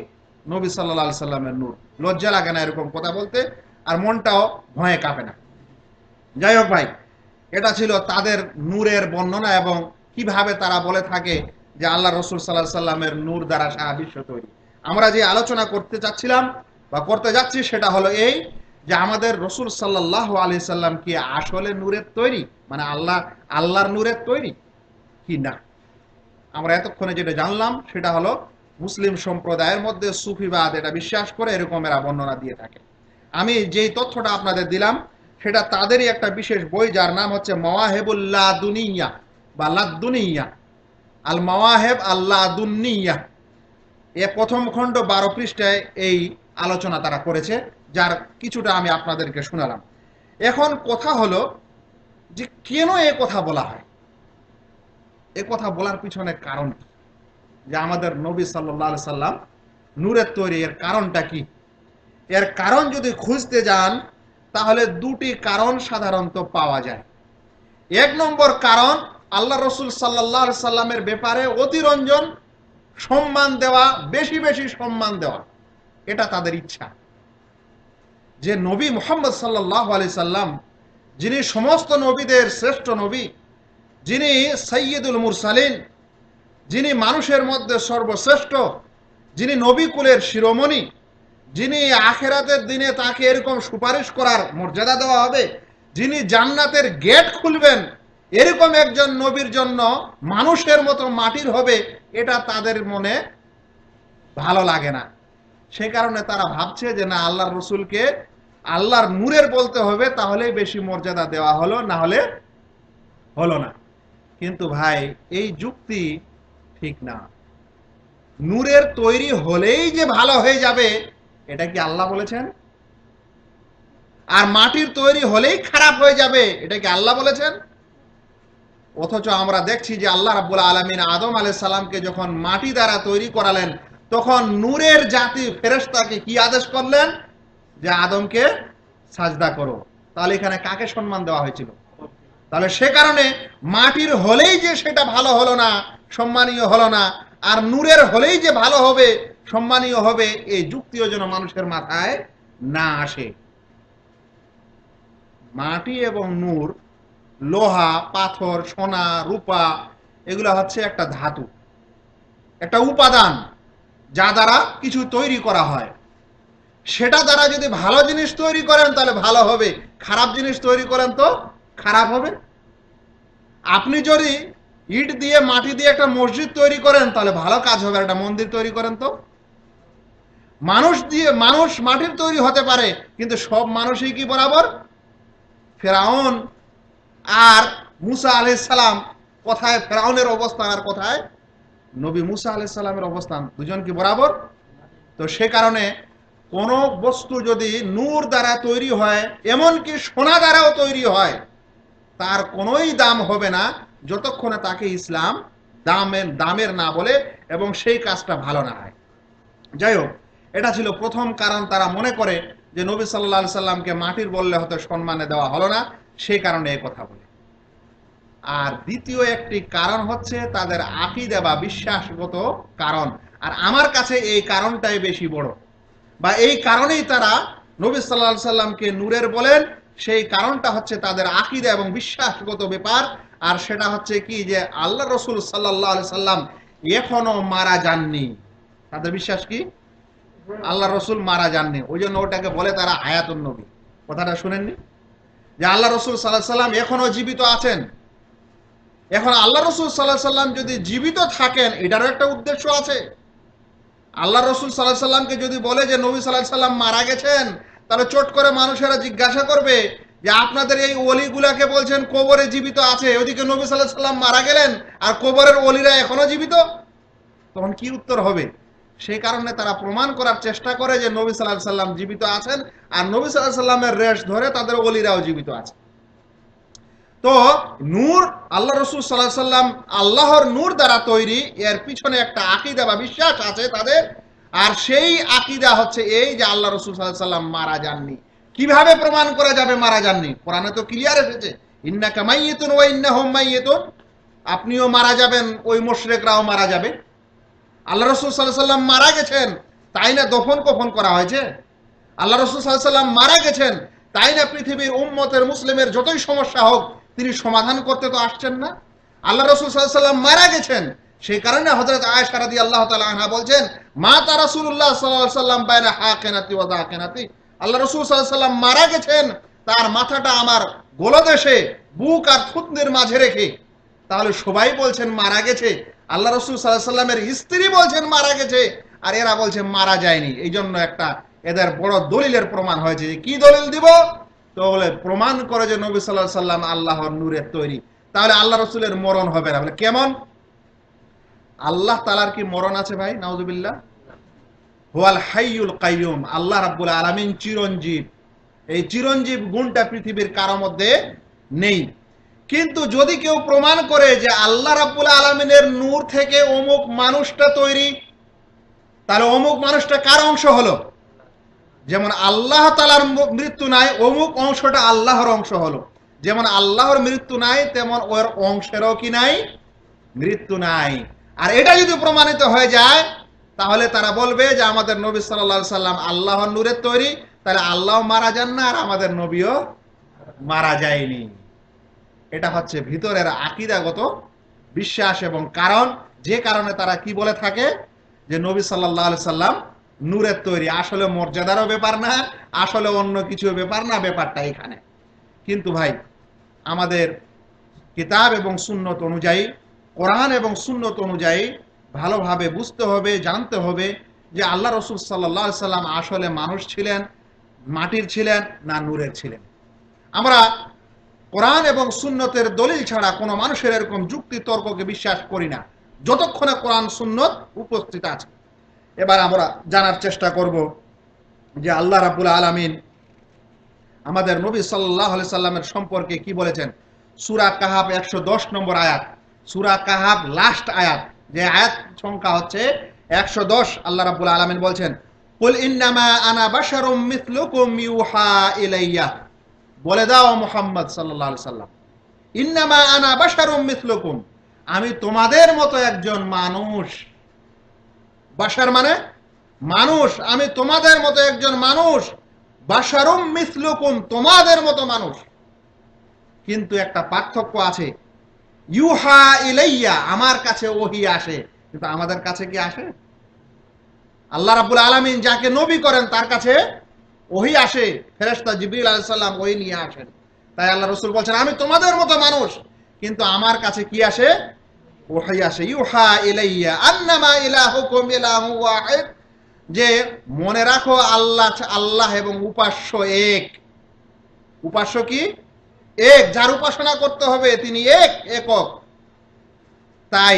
নবী সাল্লাল্লাহু আলাইহি সাল্লামের নূর। লজ্জা লাগে না এরকম কথা বলতে? আর মনটাও ভয়ে কাঁপে না? যাই হোক ভাই, এটা ছিল তাদের নূরের বর্ণনা, এবং কিভাবে তারা বলে থাকে যে আল্লাহ রাসূল সাল্লাল্লাহু আলাইহি সাল্লামের নূর দ্বারা সারা বিশ্ব তৈরি। আমরা যে আলোচনা করতে চাচ্ছিলাম বা করতে যাচ্ছি, সেটা হলো এই যে আমাদের রাসূল সাল্লাল্লাহু আলাইহি সাল্লাম কি আসলে নূরের তৈরি, মানে আল্লাহর নূরের তৈরি কি না? আমরা এতক্ষণে যেটা জানলাম সেটা হলো মুসলিম সম্প্রদায়ের মধ্যে সুফিবাদ এটা বিশ্বাস করে, এরকম এরা বর্ণনা দিয়ে থাকে। আমি যেই তথ্যটা আপনাদের দিলাম, সেটা তাদেরই একটা বিশেষ বই, যার নাম হচ্ছে মাওয়াহিবুল লাদুনিয়া বা লাদুনিয়া, আল মাওয়াহিব আল লাদুনিয়া। এ প্রথম খণ্ড 12 পৃষ্ঠায় এই আলোচনা তারা করেছে, যার কিছুটা আমি আপনাদেরকে শোনালাম। এখন কথা হলো যে কেন এ কথা বলা হয়, এ কথা বলার পিছনে কারণ কি, যে আমাদের নবী সাল্লাল্লাহু আলাইহি সাল্লাম নূরের তৈরি, এর কারণটা কি? এর কারণ যদি খুঁজতে যান তাহলে দুটি কারণ সাধারণত পাওয়া যায়। এক নম্বর কারণ, আল্লাহ রসুল সাল্লাল্লাহু আলাইহি সাল্লামের ব্যাপারে অতিরঞ্জন সম্মান দেওয়া, বেশি বেশি সম্মান দেওয়া, এটা তাদের ইচ্ছা। যে নবী মুহাম্মদ সাল্লাল্লাহু আলাইহি সাল্লাম, যিনি সমস্ত নবীদের শ্রেষ্ঠ নবী, যিনি সাইয়্যিদুল মুরসালিন, যিনি মানুষের মধ্যে সর্বশ্রেষ্ঠ, যিনি নবী কুলের শিরোমণি, যিনি আখিরাতের দিনে তাকে এরকম সুপারিশ করার মর্যাদা দেওয়া হবে, যিনি জান্নাতের গেট খুলবেন, এরকম একজন নবীর জন্য মানুষের মতো মাটির হবে, এটা তাদের মনে ভালো লাগে না। সে কারণে তারা ভাবছে যে না, আল্লাহর রসুলকে আল্লাহর নূরের বলতে হবে, তাহলেই বেশি মর্যাদা দেওয়া হলো, না হলে হলো না। কিন্তু ভাই, এই যুক্তি ঠিক না। নূরের তৈরি হলেই যে ভালো হয়ে যাবে, এটা কি আল্লাহ বলেছেন? আর মাটির তৈরি হলেই খারাপ হয়ে যাবে, এটা কি আল্লাহ বলেছেন? অথচ আমরা দেখছি যে আল্লাহ রাব্বুল আলামিন আদম আলাইহিস সালামকে যখন মাটি দ্বারা তৈরি করালেন, তখন নূরের জাতি ফেরেশতাকে কি আদেশ করলেন? যে আদমকে সাজদা করো। তাহলে এখানে কাকে সম্মান দেওয়া হয়েছিল? তাহলে সে কারণে মাটির হলেই যে সেটা ভালো হলো না, সম্মানীয় হলো না, আর নূরের হলেই যে ভালো হবে, সম্মানীয় হবে, এই যুক্তিও যেন মানুষের মাথায় না আসে। মাটি এবং নূর, লোহা, পাথর, সোনা, রূপা, এগুলো হচ্ছে একটা ধাতু, একটা উপাদান, যা দ্বারা কিছু তৈরি করা হয়। সেটা দ্বারা যদি ভালো জিনিস তৈরি করেন তাহলে ভালো হবে, খারাপ জিনিস তৈরি করেন তো খারাপ হবে। আপনি যদি ইট দিয়ে মাটি দিয়ে একটা মসজিদ তৈরি করেন তাহলে ভালো কাজ হবে, একটা মন্দির তৈরি করেন তো। মানুষ মাটির তৈরি হতে পারে, কিন্তু সব মানুষই কি বরাবর? ফেরাউন আর মুসা আলাইহিস সালাম, কোথায় ফেরাউনের অবস্থান আর কোথায় নবী মুসা আলাইহিস সালামের অবস্থান, দুজন কি বরাবর? তো সে কারণে কোন বস্তু যদি নূর দ্বারা তৈরি হয়, এমনকি সোনা দ্বারাও তৈরি হয়, তার কোনোই দাম হবে না যতক্ষণে তাকে ইসলাম দামের না বলে এবং সেই কাজটা ভালো না হয়। যাই হোক, এটা ছিল প্রথম কারণ। তারা মনে করে যে নবী সাল্লাল্লাহু আলাইহি সাল্লামকে মাটির বললে হয়তো সম্মানে দেওয়া হলো না, সেই কারণে এই কথা বলে। আর দ্বিতীয় একটি কারণ হচ্ছে তাদের আকীদা বা বিশ্বাসগত কারণ। আর আমার কাছে এই কারণটাই বেশি বড়, বা এই কারণেই তারা নবী সাল্লাল্লাহু আলাইহি সাল্লামকে নূরের বলেন। সেই কারণটা হচ্ছে তাদের আকীদা এবং বিশ্বাসগত ব্যাপার। আর সেটা হচ্ছে কি, যে আল্লাহ রসুল সাল্লাল্লাহু আলাইহি সাল্লাম এখনো মারা যাননি। তাদের বিশ্বাস কি? আল্লাহ রসুল মারা যাননি, ওই জন্য ওটাকে বলে তারা হায়াতুন নবী। কথাটা শুনেননি? যে আল্লাহ রসুল সাল্লাল্লাহু আলাইহি সাল্লাম এখনো জীবিত আছেন। এখন আল্লাহ রসুল সাল্লাল্লাহু আলাইহি সাল্লাম যদি জীবিত থাকেন, এটারও একটা উদ্দেশ্য আছে। আল্লাহ রসুল সাল্লাল্লাহু আলাইহি সাল্লামকে যদি বলে যে নবী সাল্লাল্লাহু আলাইহি সাল্লাম মারা গেছেন, তাহলে চট করে মানুষেরা জিজ্ঞাসা করবে যে আপনাদের এই ওলিগুলাকে বলছেন কবরে জীবিত আছে, ওদিকে নবী সাল্লাল্লাহু আলাইহি সাল্লাম মারা গেলেন আর কবরের ওলিরা এখনো জীবিত, তখন কি উত্তর হবে? সেই কারণে তারা প্রমাণ করার চেষ্টা করে যে নবী সাল্লাল্লাহু আলাইহি সাল্লাম জীবিত আছেন, আর নবী সাল্লাল্লাহু আলাইহি সাল্লামের রেশ ধরে তাদের ওলিরাও জীবিত আছে। তো নূর, আল্লাহ রসুল সাল্লাল্লাহু আলাইহি সাল্লাম আল্লাহর নূর দ্বারা তৈরি, এর পিছনে একটা আকীদা বা বিশ্বাস আছে তাদের। আর সেই আকীদা হচ্ছে এই যে আল্লাহ রসুল সাল্লাল্লাহু আলাইহি সাল্লাম মারা যাননি। কিভাবে প্রমাণ করা যাবে মারা যাননি? কোরআনে তো ক্লিয়ার এসেছে, ইন্নাকা মাইয়িতুন ওয়া ইন্নাহুম মাইয়িতুন, আপনিও মারা যাবেন, ওই মুশরিকরাও মারা যাবে। আল্লাহ রসুল সাল্লাল্লাহু আলাইহি সাল্লাম মারা গেছেন, তাই না দফন কফন করা হয়েছে? আল্লাহ রসুল সাল্লাল্লাহু আলাইহি সাল্লাম মারা গেছেন, তাই না পৃথিবীর উম্মতের মুসলিমের যতই সমস্যা হোক তিনি সমাধান করতে তো আসছেন না? আল্লাহ রসুল সাল্লাল্লাহু আলাইহি সাল্লাম মারা গেছেন, সেই কারণে হযরত আয়েশা রাদিয়াল্লাহু তাআলা আনহা বলছেন, মাতা রাসূলুল্লাহ সাল্লাল্লাহু আলাইহি সাল্লাম বাইনা হাকিনাতি ওয়া যাকিনাতি, আল্লাহ রসুল সাল্লাল্লাহু আলাইহি সাল্লাম মারা গেছেন তার মাথাটা আমার গোলদেশে, বুক আর থুতনির মাঝে রেখে। তাহলে সবাই বলছেন মারা গেছে, আল্লাহ রসুল সাল্লাল্লাহু আলাইহি সাল্লামের স্ত্রী বলছেন মারা গেছে, আর এরা বলছে মারা যায়নি। এই জন্য একটা এদের বড় দলিলের প্রমাণ হয়েছে। কি দলিল দিব? তাহলে প্রমাণ করে যে নবী সাল্লাল্লাহু আলাইহি সাল্লাম আল্লাহর নূরের তৈরি, তাহলে আল্লাহ রাসূলের মরণ হবে না। বলে কেমন? আল্লাহ তাআলার কি মরণ আছে ভাই? নাউযুবিল্লাহ। হুয়াল হাইয়ুল কাইয়ুম, আল্লাহ রাব্বুল আলামিন চিরঞ্জীব। এই চিরঞ্জীব গুণটা পৃথিবীর কারো মধ্যে নেই। কিন্তু যদি কেউ প্রমাণ করে যে আল্লাহ রাব্বুল আলামিনের নূর থেকে অমুক মানুষটা তৈরি, তাহলে অমুক মানুষটা কার অংশ হলো? যেমন আল্লাহ তাআলার মৃত্যু নাই, অমুক অংশটা আল্লাহর অংশ হলো। যেমন আল্লাহর মৃত্যু নাই, তেমন ওর অংশেরও কি নাই? মৃত্যু নাই। আর এটা যদি প্রমাণিত হয়ে যায়, তাহলে তারা বলবে যে আমাদের নবী সাল্লাল্লাহু আলাইহি সাল্লাম আল্লাহর নূরের তৈরি, তাহলে আল্লাহ মারা যান না আর আমাদের নবীও মারা যায়নি। এটা হচ্ছে ভিতরের আকীদাগত বিশ্বাস এবং কারণ, যে কারণে তারা কি বলে থাকে যে নবী সাল্লাল্লাহু আলাইহি সাল্লাম নূরের তৈরি। আসলে মর্যাদারও ব্যাপার না, আসলে অন্য কিছু ব্যাপার না, ব্যাপারটা এখানে। কিন্তু ভাই আমাদের কিতাব এবং সুন্নত অনুযায়ী, কোরআন এবং সুন্নত অনুযায়ী ভালোভাবে বুঝতে হবে, জানতে হবে যে আল্লাহ রাসূল সাল্লাল্লাহু আলাইহি সাল্লাম আসলে মানুষ ছিলেন, মাটির ছিলেন না নূরের ছিলেন। আমরা কোরআন এবং সুন্নতের দলিল ছাড়া কোনো মানুষের এরকম যুক্তি তর্ককে বিশ্বাস করি না, যতক্ষণে কোরআন সুন্নত উপস্থিত আছে। এবার আমরা জানার চেষ্টা করব যে আল্লাহ রাব্বুল আলামিন আমাদের নবী সাল্লাল্লাহু আলাইহি সাল্লামের সম্পর্কে কি বলেছেন। সূরা কাহাফ 110 নম্বর আয়াত, সূরা কাহাফ লাস্ট আয়াত, যে আয়াত সংখ্যা হচ্ছে 110। আল্লাহ রাব্বুল আলামিন বলছেন, কুল ইন্নামা আনা বাশারুম মিথলুকুম ইউহা ইলাইয়া, বলে দাও মুহাম্মদ সাল্লাল্লাহু আলাইহি সাল্লাম, ইন্নামা আনা বাশারুম মিথলুকুম, আমি তোমাদের মতো একজন মানুষ। বাশার মানে মানুষ, আমি তোমাদের মতো একজন মানুষ। বাশারুম মিথলুকুম, তোমাদের মতো মানুষ। কিন্তু একটা পার্থক্য আছে, ইউহা ইলাইয়া, আমার কাছে ওহী আসে। কিন্তু আমাদের কাছে কি আসে? আল্লাহ রাব্বুল আলামিন যাকে নবী করেন তার কাছে ওহী আসে, ফেরেশতা জিবরিল আলাইহিস সালাম ওহী নিয়ে আসেন। তাই আল্লাহ রাসূল বলছেন আমি তোমাদের মতো মানুষ, কিন্তু আমার কাছে কি আসে? ওহী আসে। ইউহা ইলাইয়া আন্নামা ইলাহুকুম ইলাহু ওয়াহিদ, যে মনে রাখো আল্লাহ এবং উপাস্য এক। উপাস্য কি? এক, যার উপাসনা করতে হবে তিনি একক। তাই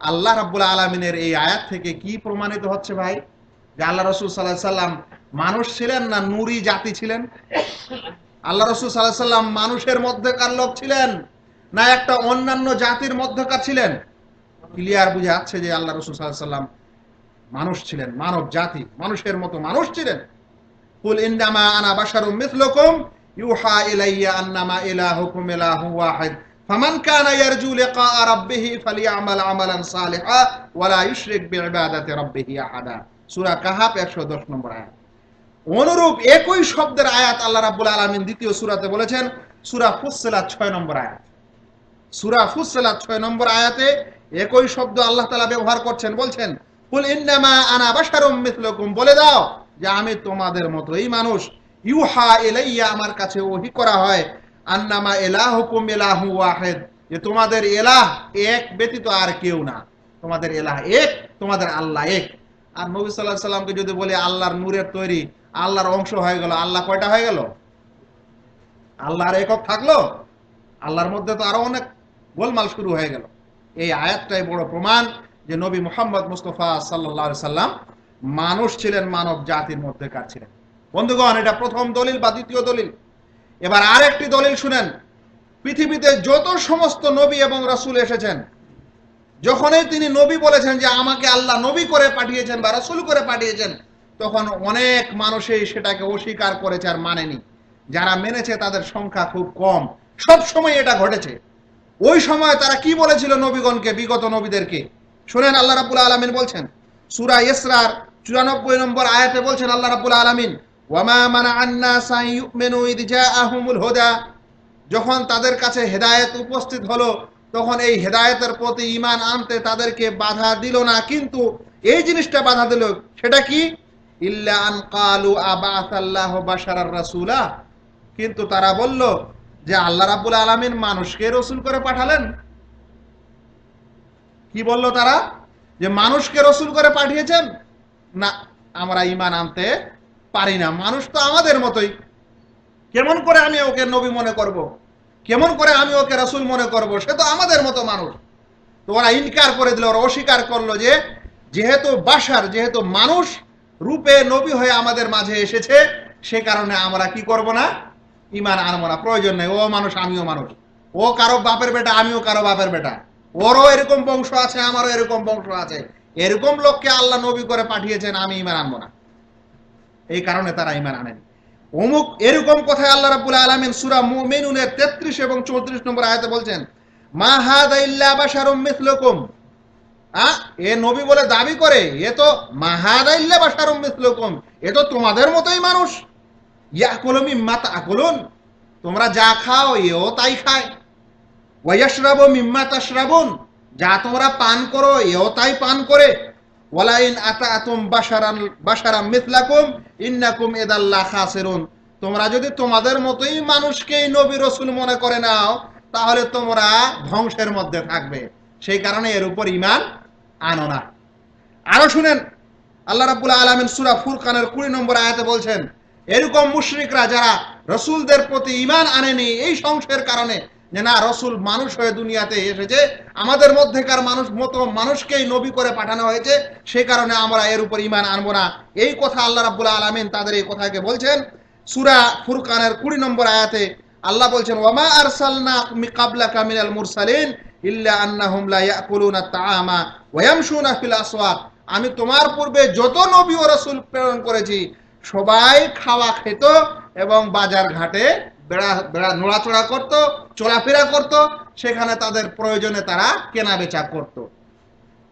আল্লাহ রাব্বুল আলামিনের এই আয়াত থেকে কি প্রমাণিত হচ্ছে ভাই? যে আল্লাহ রাসূল সাল্লাল্লাহু আলাইহি সাল্লাম মানুষ ছিলেন না নূরি জাতি ছিলেন? আল্লাহ রাসূল সাল্লাল্লাহু আলাইহি সাল্লাম মানুষের মধ্যকার লোক ছিলেন না একটা অন্যান্য জাতির মধ্যকার ছিলেন? ক্লিয়ার বুঝা যাচ্ছে যে আল্লাহ রাসূল সাল্লাল্লাহু আলাইহি সাল্লাম মানুষ ছিলেন, মানব জাতি, মানুষের মতো মানুষ ছিলেন। কুল ইন্নামা আনা বাশারুম মিথলুকুম ইউহা ইলাইয়া আন্নামা ইলাহুকুম ইলাহু ওয়াহিদ ফামান কানা ইয়ারজু লিকা রাব্বিহি ফালিয়ামাল আমালান সালিহা ওয়া লা ইউশরিক বিইবাদাতি রাব্বিহি আহাদা। সূরা কাহাফ 110 নম্বর আয়াত। অনুরূপ একই শব্দের আয়াত আল্লাহ রাব্বুল আলামিন দ্বিতীয় সূরাতে বলেছেন, সূরা ফুসসিলাত 6 নম্বর আয়াত। সূরা ফুসসিলাত 6 নম্বর আয়াতে একই শব্দ আল্লাহ তাআলা ব্যবহার করছেন, বলছেন কুল ইন্নামা আনা বাশারুম মিথলুকুম, বলে দাও যে আমি তোমাদের মতোই মানুষ। ইউহা ইলাইয়া, আমার কাছে ওহী করা হয়। আন্নামা ইলাহুকুম ইলাহু ওয়াহিদ, যে তোমাদের ইলাহ এক ব্যতীত আর কেউ না। তোমাদের ইলাহ এক, তোমাদের আল্লাহ এক। আর নবী সাল্লাল্লাহু আলাইহি সাল্লামকে যদি বলে আল্লাহর নূরের তৈরি, আল্লাহর অংশ হয়ে গেল, আল্লাহ কয়টা হয়ে গেল? আল্লাহর একক থাকলো? আল্লাহর মধ্যে তো আরো অনেক গোলমাল শুরু হয়ে গেল। এই আয়াতটাই বড় প্রমাণ যে নবী মুহাম্মদ মুস্তাফা সাল্লাল্লাহু আলাইহি সাল্লাম মানুষ ছিলেন, মানব জাতির মধ্যেকার ছিলেন। বন্ধুগণ, এটা প্রথম দলিল বা দ্বিতীয় দলিল। এবার আরেকটি দলিল শুনেন। পৃথিবীতে যত সমস্ত নবী এবং রাসূল এসেছেন, যখনই তিনি নবী বলেছেন যে আমাকে আল্লাহ নবী করে পাঠিয়েছেন বা রাসূল করে পাঠিয়েছেন, তখন অনেক মানুষই সেটাকে অস্বীকার করেছে আর মানেনি। যারা মেনেছে তাদের সংখ্যা খুব কম। সব সময় এটা ঘটেছে। ওই সময় তারা কি বলেছিল নবীগণকে, বিগত নবীদেরকে? শুনেন, আল্লাহ রাব্বুল আলামিন বলছেন সূরা ইসরার 94 নম্বর আয়াতে বলছেন আল্লাহ রাব্বুল আলামিন, ওয়ামা মানাআন নাস আন ইউমিনু ইয জাআহুমুল হুদা, যখন তাদের কাছে হেদায়েত উপস্থিত হলো তখন এই হেদায়েতের প্রতি ঈমান আনতে তাদেরকে বাধা দিল না, কিন্তু এই জিনিসটা বাধা দিল। সেটা কি? ইল্লা আন ক্বালু আবাআসাল্লাহু বাশারার রাসূলা, কিন্তু তারা বলল যে আল্লাহ রাব্বুল আলামিন মানুষকে রাসূল করে পাঠালেন। কি বলল তারা? যে মানুষকে রাসূল করে পাঠিয়েছেন? না, আমরা ঈমান আনতে পারি না, মানুষ তো আমাদের মতোই। কেমন করে আমি ওকে নবী মনে করব? কেমন করে আমি ওকে রাসূল মনে করব? সে তো আমাদের মতো মানুষ। তো ওরা ইনকার করে দিল, ওরা অস্বীকার করলো যে যেহেতু বাশার, যেহেতু মানুষ রূপে নবী হয়ে আমাদের মাঝে এসেছে, সে কারণে আমরা কি করব না, ঈমান আনবো না, প্রয়োজন নেই। ও মানুষ, আমিও মানুষ। ও কারো বাপের বেটা, আমিও কারো বাপের বেটা। ওরও এরকম বংশ আছে, আমারও এরকম বংশ আছে। এরকম লোককে আল্লাহ নবী করে পাঠিয়েছেন, আমি ঈমান আনবো না। এই কারণে তারা ঈমান আনেনি। অমুক এরকম কথায় আল্লাহ রাব্বুল আলামিন সূরা মুমিনুনের 33 এবং 34 নম্বর আয়াতে বলছেন, মা হাযা ইল্লা বাশারুম মিসলুকুম। এ নবী বলে দাবি করে, এ তো মা হাযা ইল্লা বাশারুম মিসলুকুম, এ তো তোমাদের মতোই মানুষ। ইয়াকুলু মিম্মা তাকুলুন, তোমরা যা খাও এও তাই খায়। ওয়া ইয়াশরাবু মিম্মা তাশরাবুন, যা তোমরা পান করো এও তাই পান করে। ওয়ালাইন আতাতুম বাশারাম মিসলাকুম ইন্নাকুম ইদাল্লা খাসিরুন, তোমরা যদি তোমাদের মতোই মানুষকেই নবী রাসূল মনে করে নাও, তাহলে তোমরা ধ্বংসের মধ্যে থাকবে। সেই কারণে এর উপর ঈমান আনো না। আরো শুনেন, আল্লাহ রাব্বুল আলামিন সূরা ফুরকানের 20 নম্বর আয়াতে বলছেন, এরকম মুশরিকরা যারা রাসূলদের প্রতি ঈমান আনেনি এই সংশয়ের কারণে যে না, রাসূল মানুষ হয়ে দুনিয়াতে এসেছে, আমাদের মধ্যেকার মানুষকেই নবী করে পাঠানো হয়েছে, সেই কারণে আমরা এর উপর ঈমান আনবো না, এই কথা আল্লাহ রাব্বুল আলামিন তাদের এই কথাকে বলছেন। সূরা ফুরকানের 20 নম্বর আয়াতে আল্লাহ বলছেন, ওয়ামা আরসালনা ক্বাবলাকা মিনাল মুরসালিন ইল্লা আন্নাহুম লা ইয়াকুলুনা আত-তাআমা ওয়া ইয়ামশুনা ফিল আসওয়াক, আমি তোমার পূর্বে যত নবী ও রাসূল প্রেরণ করেছি সবাই খাওয়া খেত এবং বাজার ঘাটে নড়াচড়া করত, চলাফেরা করত, সেখানে তাদের প্রয়োজনে তারা কেনা বেচা করত।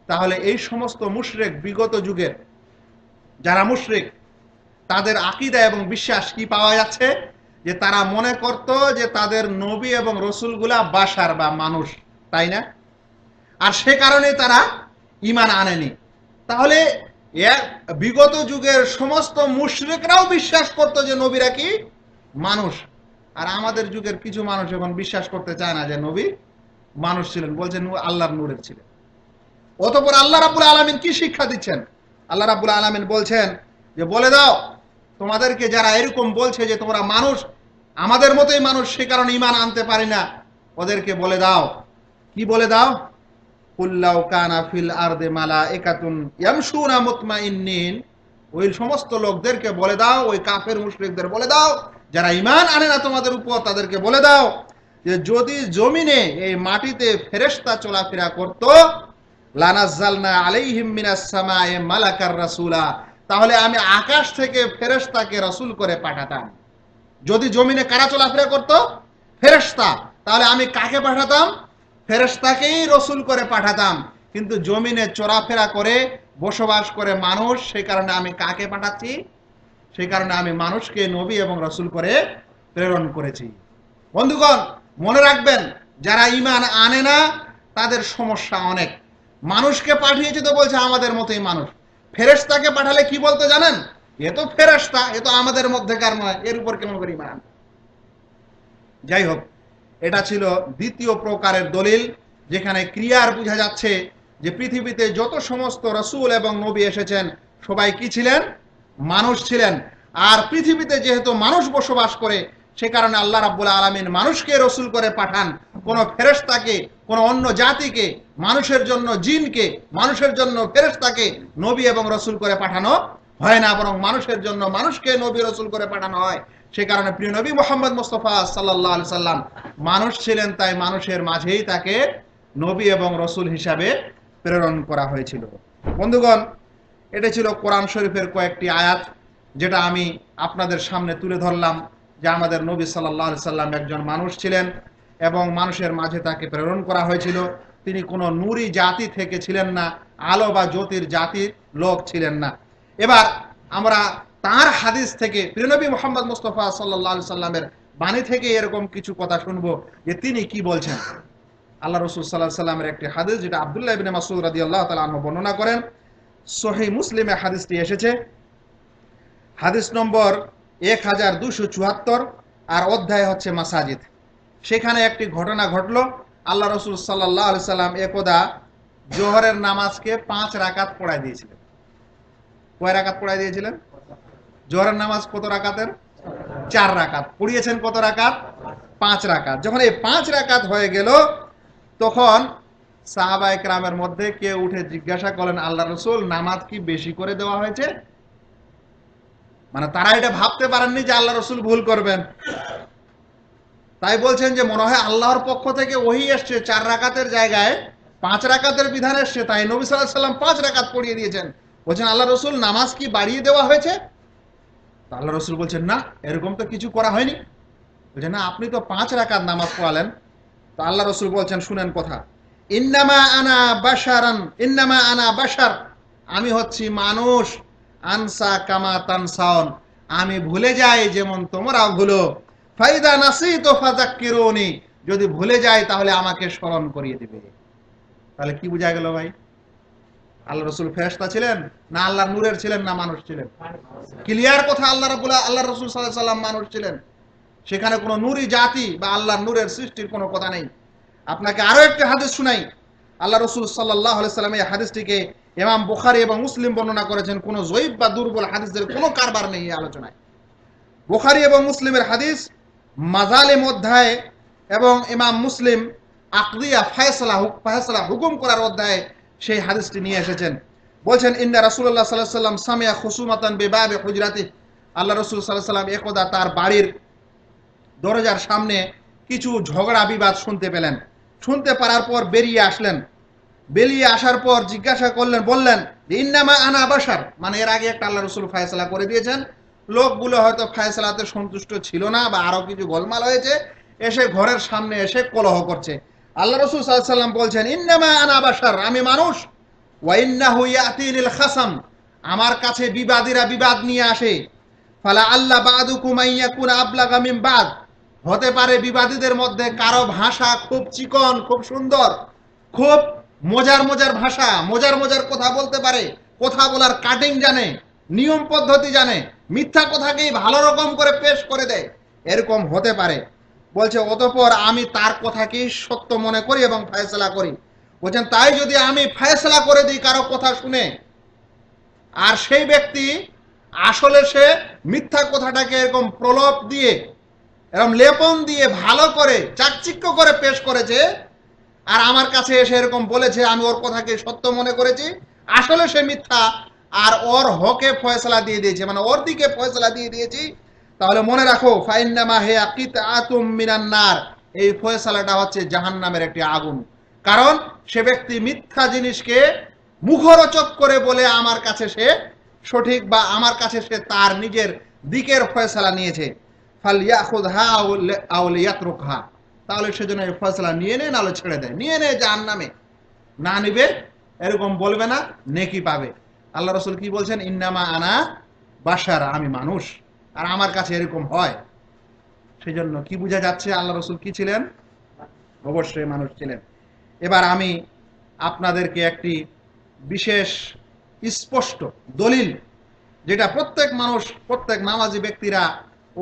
তাহলে এই সমস্ত মুশরিক, বিগত যুগের যারা মুশরিক, তাদের আকীদা এবং বিশ্বাস কি পাওয়া যাচ্ছে? যে তারা মনে করত যে তাদের নবী এবং রাসূলগুলা বাশার বা মানুষ, তাই না? আর সে কারণে তারা ঈমান আনেনি। তাহলে বিগত যুগের সমস্ত মুশরিকরাও বিশ্বাস করত যে নবীরা কি মানুষ, আর আমাদের যুগের কিছু মানুষ এখন বিশ্বাস করতে চায় না যে নবী মানুষ ছিলেন, বলছেন আল্লাহর নূরের ছিলেন। অতঃপর আল্লাহ রাব্বুল আলামিন কি শিক্ষা দিচ্ছেন? আল্লাহ রাব্বুল আলামিন বলছেন যে বলে দাও, তোমাদেরকে যারা এরকম বলছে যে তোমরা মানুষ, আমাদের মতোই মানুষ, সে কারণে ঈমান আনতে পারি না, ওদেরকে বলে দাও, কি বলে দাও? কুল্লাউ কানা ফিল আরদি মালাইকাতুন ইয়ামশুনা মুতমাইন্নিন, ওই সমস্ত লোকদেরকে বলে দাও, ওই কাফের মুশরিকদের বলে দাও, যারা ঈমান আনে না তোমাদের উপর, তাদেরকে বলে দাও যে যদি জমিনে, এই মাটিতে ফেরেশতা চলাফেরা করত, লানাজ্জালনা আলাইহিম মিনাস সামায়ে মালাকার রাসূলা, তাহলে আমি আকাশ থেকে ফেরেশতাকে রাসূল করে পাঠাতাম। যদি জমিনে কারা চলাফেরা করত? ফেরেশতা, তাহলে আমি কাকে পাঠাতাম? ফেরেশতাকেই রাসূল করে পাঠাতাম। কিন্তু জমিনে চলাফেরা করে বসবাস করে মানুষ, সেই কারণে আমি কাকে পাঠাচ্ছি? সেই কারণে আমি মানুষকে নবী এবং রাসূল করে প্রেরণ করেছি। বন্ধুগণ, মনে রাখবেন, যারা ঈমান আনে না তাদের সমস্যা অনেক। মানুষকে পাঠিয়েছে তো বলছে আমাদের মতোই মানুষ, ফেরেশতাকে পাঠালে কি বলতে জানেন? এ তো ফেরেশতা, এ তো আমাদের মধ্যেকার নয়, এর উপর কেমন করে ঈমান? যাই হোক, এটা ছিল দ্বিতীয় প্রকারের দলিল, যেখানে ক্রিয়ার বোঝা যাচ্ছে যে পৃথিবীতে যত সমস্ত রাসূল এবং নবী এসেছেন সবাই কি ছিলেন? মানুষ ছিলেন। আর পৃথিবীতে যেহেতু মানুষ বসবাস করে, সে কারণে আল্লাহ রাব্বুল আলামিন মানুষকে রাসূল করে পাঠান, কোন ফেরেশতাকে, কোন অন্য জাতিকে, মানুষের জন্য জিনকে, মানুষের জন্য ফেরেশতাকে নবী এবং রাসূল করে পাঠানো হয় না, বরং মানুষের জন্য মানুষকে নবী রাসূল করে পাঠানো হয়। সে কারণে প্রিয় নবী মুহাম্মদ মুস্তাফা সাল্লাল্লাহু আলাইহি সাল্লাম মানুষ ছিলেন, তাই মানুষের মাঝেই তাকে নবী এবং রাসূল হিসাবে প্রেরণ করা হয়েছিল। বন্ধুগণ, এটা ছিল কোরআন শরীফের কয়েকটি আয়াত, যেটা আমি আপনাদের সামনে তুলে ধরলাম যে আমাদের নবী সাল্লাল্লাহু আলাইহি সাল্লাম একজন মানুষ ছিলেন এবং মানুষের মাঝে তাকে প্রেরণ করা হয়েছিল। তিনি কোনো নূরি জাতি থেকে ছিলেন না, আলো বা জ্যোতির জাতির লোক ছিলেন না। এবার আমরা তার হাদিস থেকে, প্রিয় নবী মুহাম্মদ মুস্তাফা সাল্লাল্লাহু আলাইহি সাল্লামের বাণী থেকে এরকম কিছু কথা শুনবো যে তিনি কি বলছেন। আল্লাহ রাসূল সাল্লাল্লাহু আলাইহি সাল্লামের একটি হাদিস, যেটা আব্দুল্লাহ ইবনে মাসউদ রাদিয়াল্লাহু তাআলা আনহু বর্ণনা করেন। সহিহ মুসলিমে হাদিসটি এসেছে, হাদিস নম্বর 1274, আর অধ্যায় হচ্ছে মাসাজিদ। সেখানে একটি ঘটনা ঘটলো। আল্লাহ রাসূল সাল্লাল্লাহু আলাইহি সাল্লাম একদা জোহরের নামাজকে 5 রাকাত পড়ায় দিয়েছিলেন। কয় রাকাত পড়ায় দিয়েছিলেন? জোহরের নামাজ কত রাকাতের? 4 রাকাত পড়িয়েছেন। কত রাকাত? 5 রাকাত। যখন এই 5 রাকাত হয়ে গেল তখন সাহাবায়ে কেরামের মধ্যে কেউ উঠে জিজ্ঞাসা করলেন, আল্লাহ রাসূল নামাজ কি বেশি করে দেওয়া হয়েছে? মানে তারা এটা ভাবতে পারেননি যে আল্লাহ রাসূল ভুল করবেন। তাই বলছেন যে মনে হয় আল্লাহর পক্ষ থেকে ওহী এসছে 4 রাকাতের জায়গায় 5 রাকাতের বিধান এসছে, তাই নবী সাল্লাল্লাহু আলাইহি ওয়াসাল্লাম 5 রাকাত পড়িয়ে দিয়েছেন। বলছেন আল্লাহ রাসূল নামাজ কি বাড়িয়ে দেওয়া হয়েছে? আল্লাহ রাসূল বলছেন না, এরকম তো কিছু করা হয়নি। বলছেন না, আপনি তো 5 রাকাত নামাজ পড়ালেন। তো আল্লাহ রাসূল বলছেন, শুনেন কথা, ইন্নামা আনা বাশারান, ইন্নামা আনা বাশার, আমি হচ্ছি মানুষ, আনসা কামা তানসাউন, আমি ভুলে যাই যেমন তোমরাও ভুলো, ফাইদা নাসিতু ফাযাক্কিরুনি, যদি ভুলে যাই তাহলে আমাকে স্মরণ করিয়ে দিবে। তাহলে কি বোঝা গেল ভাই? আল্লাহ রাসূল ফেরেশতা ছিলেন না আল্লাহর নূরের ছিলেন না মানুষ ছিলেন? ক্লিয়ার কথা, আল্লাহ রাসূল সাল্লাল্লাহু আলাইহি ওয়াসাল্লাম মানুষ ছিলেন। সেখানে কোনো নূরি জাতি বা আল্লাহর নূরের সৃষ্টির কোনো কথা নেই। আপনাকে আরো একটা হাদিস শুনাই। আল্লাহ রাসূল সাল্লাল্লাহু আলাইহি ওয়াসাল্লাম এই হাদিসটিকে ইমাম বুখারী এবং মুসলিম বর্ণনা করেছেন। কোনো জয়ীফ বা দুর্বল হাদিসের কোনো কারবার নেই এই আলোচনায়। বুখারী এবং মুসলিমের হাদিস মাজালিম অধ্যায় এবং ইমাম মুসলিম আকদিয়া ফায়সালা হুকুম করার অধ্যায়ে সেই হাদিসটি নিয়ে এসেছেন। বলছেন ইন্না রাসূলুল্লাহ সাল্লাল্লাহু আলাইহি ওয়াসাল্লাম সামিয়া খুসুমাতান বিবাবি হুজরাতি, আল্লাহ রাসূল সাল্লাল্লাহু আলাইহি ওয়াসাল্লাম একদা তার বাড়ির দরজার সামনে কিছু ঝগড়া বিবাদ শুনতে পেলেন। শুনতে পারার পর বেরিয়ে আসলেন। বেরিয়ে আসার পর জিজ্ঞাসা করলেন, বললেন ইন্নামা আনা বাশার, মানে এর আগে একটা আল্লাহ রাসূল ফয়সালা করে দিয়েছেন। লোকগুলো হয়তো ফয়সালাতে সন্তুষ্ট ছিল না বা আরো কিছু গোলমাল হয়েছে, এসে ঘরের সামনে এসে কলহ করছে। আল্লাহ রাসূল সাল্লাল্লাহু আলাইহি ওয়াসাল্লাম বলছেন ইন্নামা আনা বাশার, আমি মানুষ, ওয়া ইন্নাহু ইয়াতিনিল খাসাম, আমার কাছে বিবাদীরা বিবাদ নিয়ে আসে। ফালা আল্লাহ বাদুকুম আইয়াকুন আবলাগা মিন বাদ, হতে পারে বিবাদীদের মধ্যে কারো ভাষা খুব চিকন, খুব সুন্দর, খুব মজার মজার ভাষা, মজার মজার কথা বলতে পারে, কথা বলার কাটিং জানে, নিয়ম পদ্ধতি জানে, মিথ্যা কথাকেই ভালো রকম করে পেশ করে দেয়, এরকম হতে পারে। বলছে অতঃপর আমি তার কথাকেই সত্য মনে করি এবং ফয়সালা করি। বলছেন তাই যদি আমি ফয়সালা করে দিই কারো কথা শুনে, আর সেই ব্যক্তি আসলে সে মিথ্যা কথাটাকে এরকম প্রলোভ দিয়ে, এরকম লেপন দিয়ে ভালো করে চাকচিক্য করে পেশ করেছে, আর আমার কাছে এসে এরকম বলেছে আমি ওর কথাকে সত্য মনে করেছি, আসলে সে মিথ্যা, আর ওর হকে ফয়সালা দিয়ে দিয়েছে, মানে ওর দিকে ফয়সালা দিয়ে দিয়েছি, তাহলে মনে রাখো ফাইন্নামা হিয়া কিতআতুম মিনান নার, এই ফয়সালাটা হচ্ছে জাহান্নামের একটি আগুন। কারণ সে ব্যক্তি মিথ্যা জিনিসকে মুখরোচক করে বলে আমার কাছে সে সঠিক বা আমার কাছে সে তার নিজের দিকের ফয়সালা নিয়েছে। ফালইয়াখুযহা আও লিয়াতরুকহা, তাহলে সেজন্য এই ফয়সালা নিয়ে নেয়, নাহলে ছেড়ে দেয়, নিয়ে নেয় জাহান্নামে, না নিবে এরকম বলবে না, নেকি পাবে। আল্লাহ রাসূল কি বলছেন? ইন্নামা আনা বাশার, আমি মানুষ, আর আমার কাছে এরকম হয়। সেজন্য কি বোঝা যাচ্ছে আল্লাহ রাসূল কি ছিলেন? অবশ্যই মানুষ ছিলেন। এবার আমি আপনাদেরকে একটি বিশেষ স্পষ্ট দলিল, যেটা প্রত্যেক মানুষ, প্রত্যেক নামাজি ব্যক্তিরা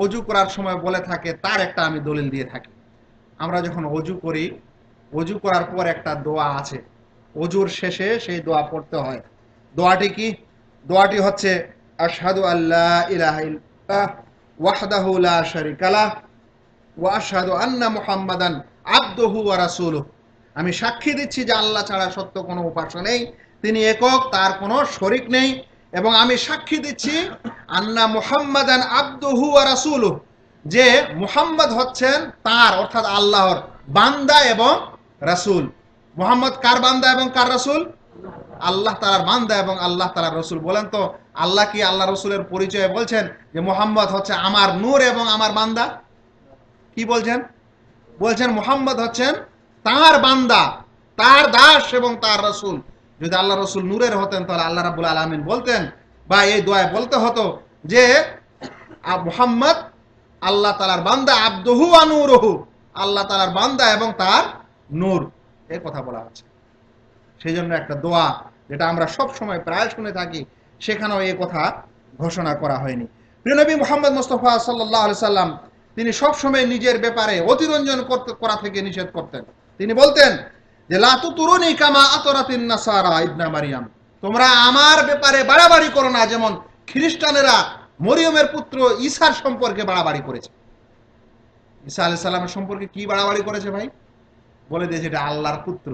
ওযু করার সময় বলে থাকে, তার একটা আমি দলিল দিয়ে থাকি। আমরা যখন ওযু করি, ওযু করার পর একটা দোয়া আছে, ওযুর শেষে সেই দোয়া পড়তে হয়। দোয়াটি কি? দোয়াটি হচ্ছে আশহাদু আল্লা ইলাহা ইল্লাল্লাহ ওয়াহদাহু লা শারীকা লাহ ওয়া আশহাদু আন্না মুহাম্মাদান আবদুহু ওয়া রাসূলুহু, আমি সাক্ষী দিচ্ছি যে আল্লাহ ছাড়া সত্য কোনো উপাস্য নেই, তিনি একক, তার কোনো শরীক নেই, এবং আমি সাক্ষী দিচ্ছি আন্না মুহাম্মাদান আবদুহু ওয়া রাসূলুহু, যে মুহাম্মদ হচ্ছেন তার অর্থাৎ আল্লাহর বান্দা এবং রাসূল। মুহাম্মদ কার বান্দা এবং কার রাসূল? আল্লাহ তাআলার বান্দা এবং আল্লাহ তাআলার রাসূল। বলেন তো আল্লাহ কি আল্লাহ রাসূলের পরিচয় বলছেন যে মুহাম্মদ হচ্ছে আমার নূর এবং আমার বান্দা? কি বলছেন? বলছেন মুহাম্মদ হচ্ছেন তার বান্দা, তার দাস এবং তার রাসূল। যদি আল্লাহ রাসূল নূরের হতেন তাহলে আল্লাহ রাব্বুল আলামিন বলতেন বা এই দোয়ায় বলতে হতো যে মুহাম্মদ আল্লাহ তাআলার বান্দা, আবদুহু ওয়া নূরুহু, আল্লাহ তাআলার বান্দা এবং তার নূর, এই কথা বলা হচ্ছে। সেই জন্য একটা দোয়া যেটা আমরা সব সময় প্রায় শুনে থাকি, সেখানেও এই কথা ঘোষণা করা হয়নি। প্রিয় নবী মুহাম্মদ মুস্তাফা সাল্লাল্লাহু আলাইহি সাল্লাম তিনি সব সময় নিজের ব্যাপারে অতিরঞ্জন করা থেকে নিষেধ করতেন। তিনি বলতেন যে লা তুতুরুনি কামা আতরাতিন নাসারা ইবনা মারইয়াম, তোমরা আমার ব্যাপারে বাড়াবাড়ি করো না, যেমন খ্রিস্টানেরা মরিয়মের পুত্র ঈসার সম্পর্কে বাড়াবাড়ি করেছে। ঈসা আলাইহিস সালামের সম্পর্কে কি বাড়াবাড়ি করেছে ভাই? বলে দিয়েছে এটা আল্লাহর পুত্র।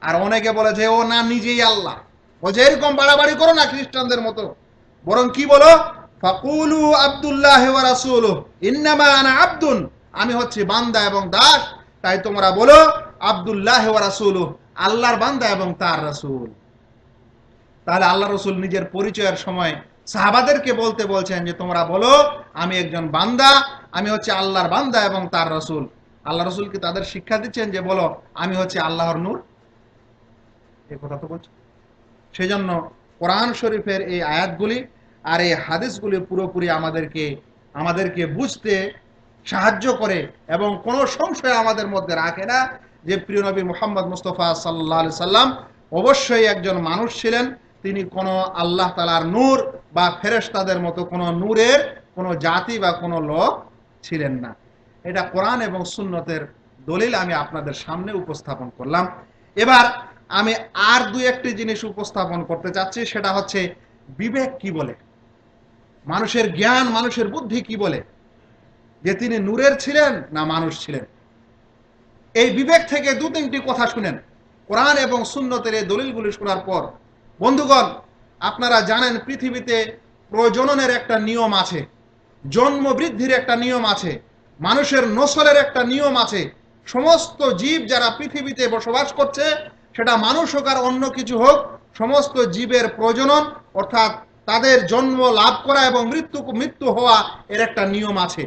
আর অনেকে বলেছে ও না নিজেই আল্লাহ। বলছে এরকম বাড়াবাড়ি করো না খ্রিস্টানদের মতো, বরং কি বলো, ফাকুলু আব্দুল্লাহ ওয়া রাসূলুহু ইন্নামা আনা আব্দুন, আমি হচ্ছে বান্দা এবং দাস, তাই তোমরা বলো আব্দুল্লাহ ওয়া রাসূলুহু, আল্লাহর বান্দা এবং তার রাসূল। তাহলে আল্লাহ রাসূল নিজের পরিচয়ের সময় সাহাবাদেরকে বলতে বলছেন যে তোমরা বলো আমি একজন বান্দা, আমি হচ্ছে আল্লাহর বান্দা এবং তার রাসূল। আল্লাহ রাসূল কি তাদের শিক্ষা দিচ্ছেন যে বলো আমি হচ্ছে আল্লাহর নূর? এই কথা তো বলছে। সেজন্য কোরআন শরীফের এই আয়াতগুলি আর এই হাদিসগুলি পুরোপুরি আমাদেরকে বুঝতে সাহায্য করে এবং কোনো সংশয় আমাদের মধ্যে রাখে না যে প্রিয় নবী মুহাম্মদ মুস্তাফা সাল্লাল্লাহু আলাইহি সাল্লাম অবশ্যই একজন মানুষ ছিলেন। তিনি কোনো আল্লাহ তাআলার নূর বা ফেরেশতাদের মতো কোনো নূরের কোনো জাতি বা কোনো লোক ছিলেন না। এটা কোরআন এবং সুন্নতের দলিল আমি আপনাদের সামনে উপস্থাপন করলাম। এবার আমি আর দুই একটি জিনিস উপস্থাপন করতে চাচ্ছি, সেটা হচ্ছে বিবেক কি বলে, মানুষের জ্ঞান, মানুষের বুদ্ধি কি বলে, যে তিনি নূরের ছিলেন না মানুষ ছিলেন। এই বিবেক থেকে দু তিনটি কথা শুনেন কোরআন এবং সুন্নতের এই দলিলগুলি শোনার পর। বন্ধুগণ, আপনারা জানেন পৃথিবীতে প্রজননের একটা নিয়ম আছে, জন্ম বৃদ্ধির একটা নিয়ম আছে, মানুষের নসলের একটা নিয়ম আছে। সমস্ত জীব যারা পৃথিবীতে বসবাস করছে, সেটা মানুষ হোক আর অন্য কিছু হোক, সমস্ত জীবের প্রজনন অর্থাৎ তাদের জন্ম লাভ করা এবং মৃত্যু হওয়া এর একটা নিয়ম আছে।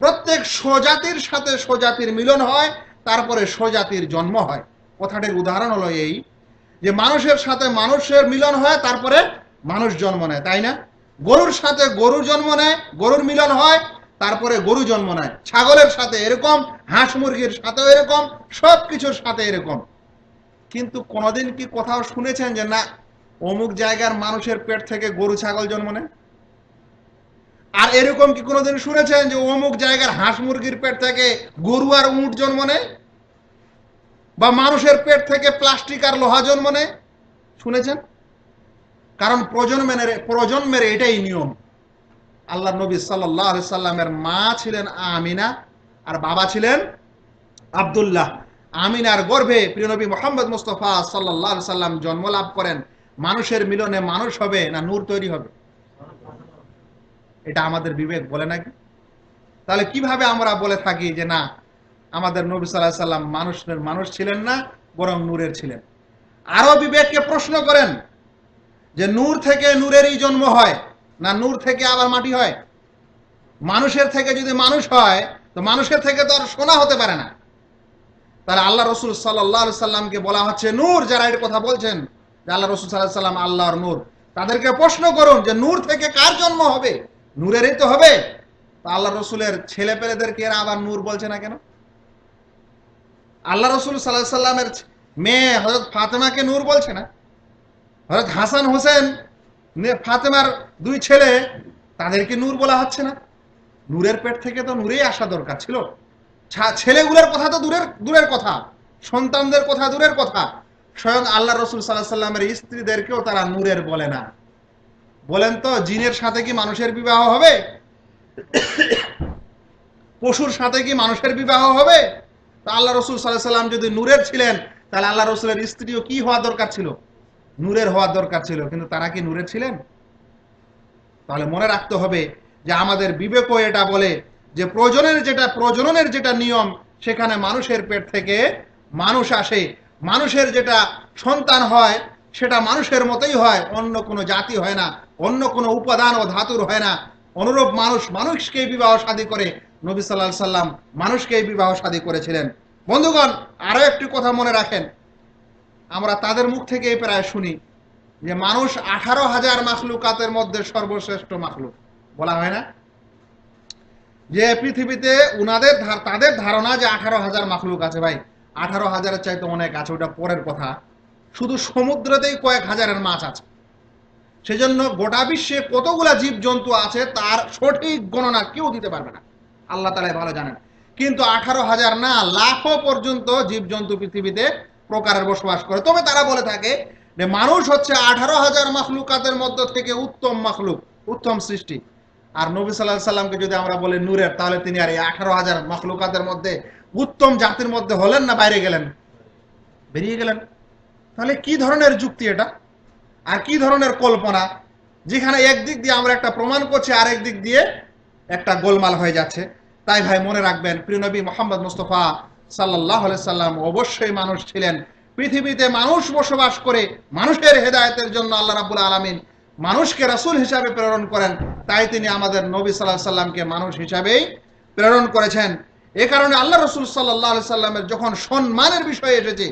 প্রত্যেক স্বজাতির সাথে স্বজাতির মিলন হয়, তারপরে স্বজাতির জন্ম হয়। কথাটির উদাহরণ হলো এই যে মানুষের সাথে মানুষের মিলন হয়, তারপরে মানুষ জন্ম নেয়, তাই না? গরুর সাথে গরু জন্ম নেয়, গরুর মিলন হয়, তারপরে গরু জন্ম নেয়। ছাগলের সাথে এরকম, হাঁস মুরগির সাথেও এরকম, সব কিছুর সাথে এরকম। কিন্তু কোনোদিন কি কোথাও শুনেছেন যে না অমুক জায়গার মানুষের পেট থেকে গরু ছাগল জন্ম নেয়? আর এরকম কি কোনোদিন শুনেছেন যে অমুক জায়গার হাঁস মুরগির পেট থেকে গরু আর উট জন্ম নেয়? বা মানুষের পেট থেকে প্লাস্টিক আর লোহা জন্ম নেয়? শুনেছেন? কারণ প্রজন্মের এটাই নিয়ম। আল্লাহ নবী সাল্লাল্লাহু আলাইহি সাল্লামের মা ছিলেন আমিনা আর বাবা ছিলেন আব্দুল্লাহ। আমিনার গর্ভে প্রিয় নবী মুহাম্মদ মুস্তাফা সাল্লাল্লাহু আলাইহি সাল্লাম জন্ম লাভ করেন। মানুষের মিলনে মানুষ হবে না নূর তৈরি হবে? এটা আমাদের বিবেক বলে নাকি? তাহলে কিভাবে আমরা বলে থাকি যে না আমাদের নবী সাল্লাল্লাহু আলাইহি সাল্লাম মানুষ ছিলেন না, বরং নূরের ছিলেন? আরো বিবেককে প্রশ্ন করেন যে নূর থেকে নূরেরই জন্ম হয় না নূর থেকে আবার মাটি হয়? মানুষের থেকে যদি মানুষ হয় তো মানুষের থেকে তো আর সোনা হতে পারে না। তাহলে আল্লাহ রসুল সাল্লাল্লাহু আলাইহি সাল্লামকে বলা হচ্ছে নূর। যারা এর কথা বলছেন যে আল্লাহ রসুল সাল্লাল্লাহু আলাইহি সাল্লাম আল্লাহর নূর, তাদেরকে প্রশ্ন করুন যে নূর থেকে কার জন্ম হবে? নূরেরই তো হবে। তা আল্লাহ রসুলের ছেলে পেলেদেরকে এরা আবার নূর বলছে না কেন? আল্লাহ রসুল সাল্লাল্লাহু আলাইহি সাল্লামের মেয়ে হযরত ফাতেমাকে নূর বলছে না? হযরত হাসান হোসেন ফাতেমার দুই ছেলে, তাদেরকে নূর বলা হচ্ছে না? নূরের পেট থেকে তো নূরেই আসা দরকার ছিল। ছেলেগুলোর কথা তো দূরের কথা, সন্তানদের কথা দূরের কথা, স্বয়ং আল্লাহ রসুল সাল্লাল্লাহু আলাইহি সাল্লামের স্ত্রীদেরকেও তারা নূরের বলে না। বলেন তো জিনের সাথে কি মানুষের বিবাহ হবে? পশুর সাথে কি মানুষের বিবাহ হবে? তা আল্লাহ রসুল সাল্লাল্লাহু আলাইহি সাল্লাম যদি নূরের ছিলেন, তাহলে আল্লাহ রসুলের স্ত্রীও কি হওয়া দরকার ছিল? নূরের হওয়া দরকার ছিল। কিন্তু তারা কি নূরের ছিলেন? তাহলে মনে রাখতে হবে যে আমাদের বিবেকও এটা বলে যে প্রজননের যেটা নিয়ম, সেখানে মানুষের পেট থেকে মানুষ আসে, মানুষের যেটা সন্তান হয় সেটা মানুষের মতোই হয়, অন্য কোনো জাতি হয় না, অন্য কোনো উপাদান ও ধাতুর হয় না। অনুরূপ মানুষকে বিবাহ শাদী করে, নবী সাল্লাল্লাহু আলাইহি সাল্লাম মানুষকে বিবাহ শাদী করেছিলেন। বন্ধুগণ, আরো একটি কথা মনে রাখেন, আমরা তাদের মুখ থেকে প্রায় শুনি যে মানুষ 18,000 মাখলুকাতের মধ্যে সর্বশ্রেষ্ঠ মাখলুক বলা হয় না? যে পৃথিবীতে তাদের ধারণা যে 18,000 মাখলুক আছে। ভাই 18,000-এর চাইতে অনেক আছে, ওটা পরের কথা। শুধু সমুদ্রতেই কয়েক হাজারের মাছ আছে। সেজন্য গোটা বিশ্বে কতগুলা জীব জন্তু আছে তার সঠিক গণনা কেউ দিতে পারবে না, আল্লাহ তাআলাই ভালো জানেন। কিন্তু 18,000 না, লাখো পর্যন্ত জীব জন্তু পৃথিবীতে প্রকারের বসবাস করে। তবে তারা বলে থাকে যে মানুষ হচ্ছে 18,000 মাখলুকাতের মধ্য থেকে উত্তম মাখলুক, উত্তম সৃষ্টি। আর নবী সাল্লাল্লাহু আলাইহি সাল্লামকে যদি আমরা বলি নূরের, তাহলে তিনি আর এই 18,000 মাখলুকাতের মধ্যে উত্তম জাতির মধ্যে হলেন না বাইরে গেলেন? বেরিয়ে গেলেন। তাহলে কি ধরনের যুক্তি এটা, আর কি ধরনের কল্পনা, যেখানে একদিক দিয়ে আমরা একটা প্রমাণ করছি, আরেক দিক দিয়ে একটা গোলমাল হয়ে যাচ্ছে। তাই ভাই মনে রাখবেন, প্রিয় নবী মুহাম্মদ মুস্তাফা সাল্লাল্লাহু আলাইহি সাল্লাম অবশ্যই মানুষ ছিলেন। পৃথিবীতে মানুষ বসবাস করে মানুষের হেদায়েতের জন্য আল্লাহ রাব্বুল আলামিন মানুষকে রাসূল হিসাবে প্রেরণ করেন। তাই তিনি আমাদের নবী সাল্লাল্লাহু আলাইহি সাল্লামকে মানুষ হিসাবেই প্রেরণ করেছেন। এ কারণে আল্লাহ রাসূল সাল্লাল্লাহু আলাইহি সাল্লামের যখন সম্মানের বিষয় এসেছে,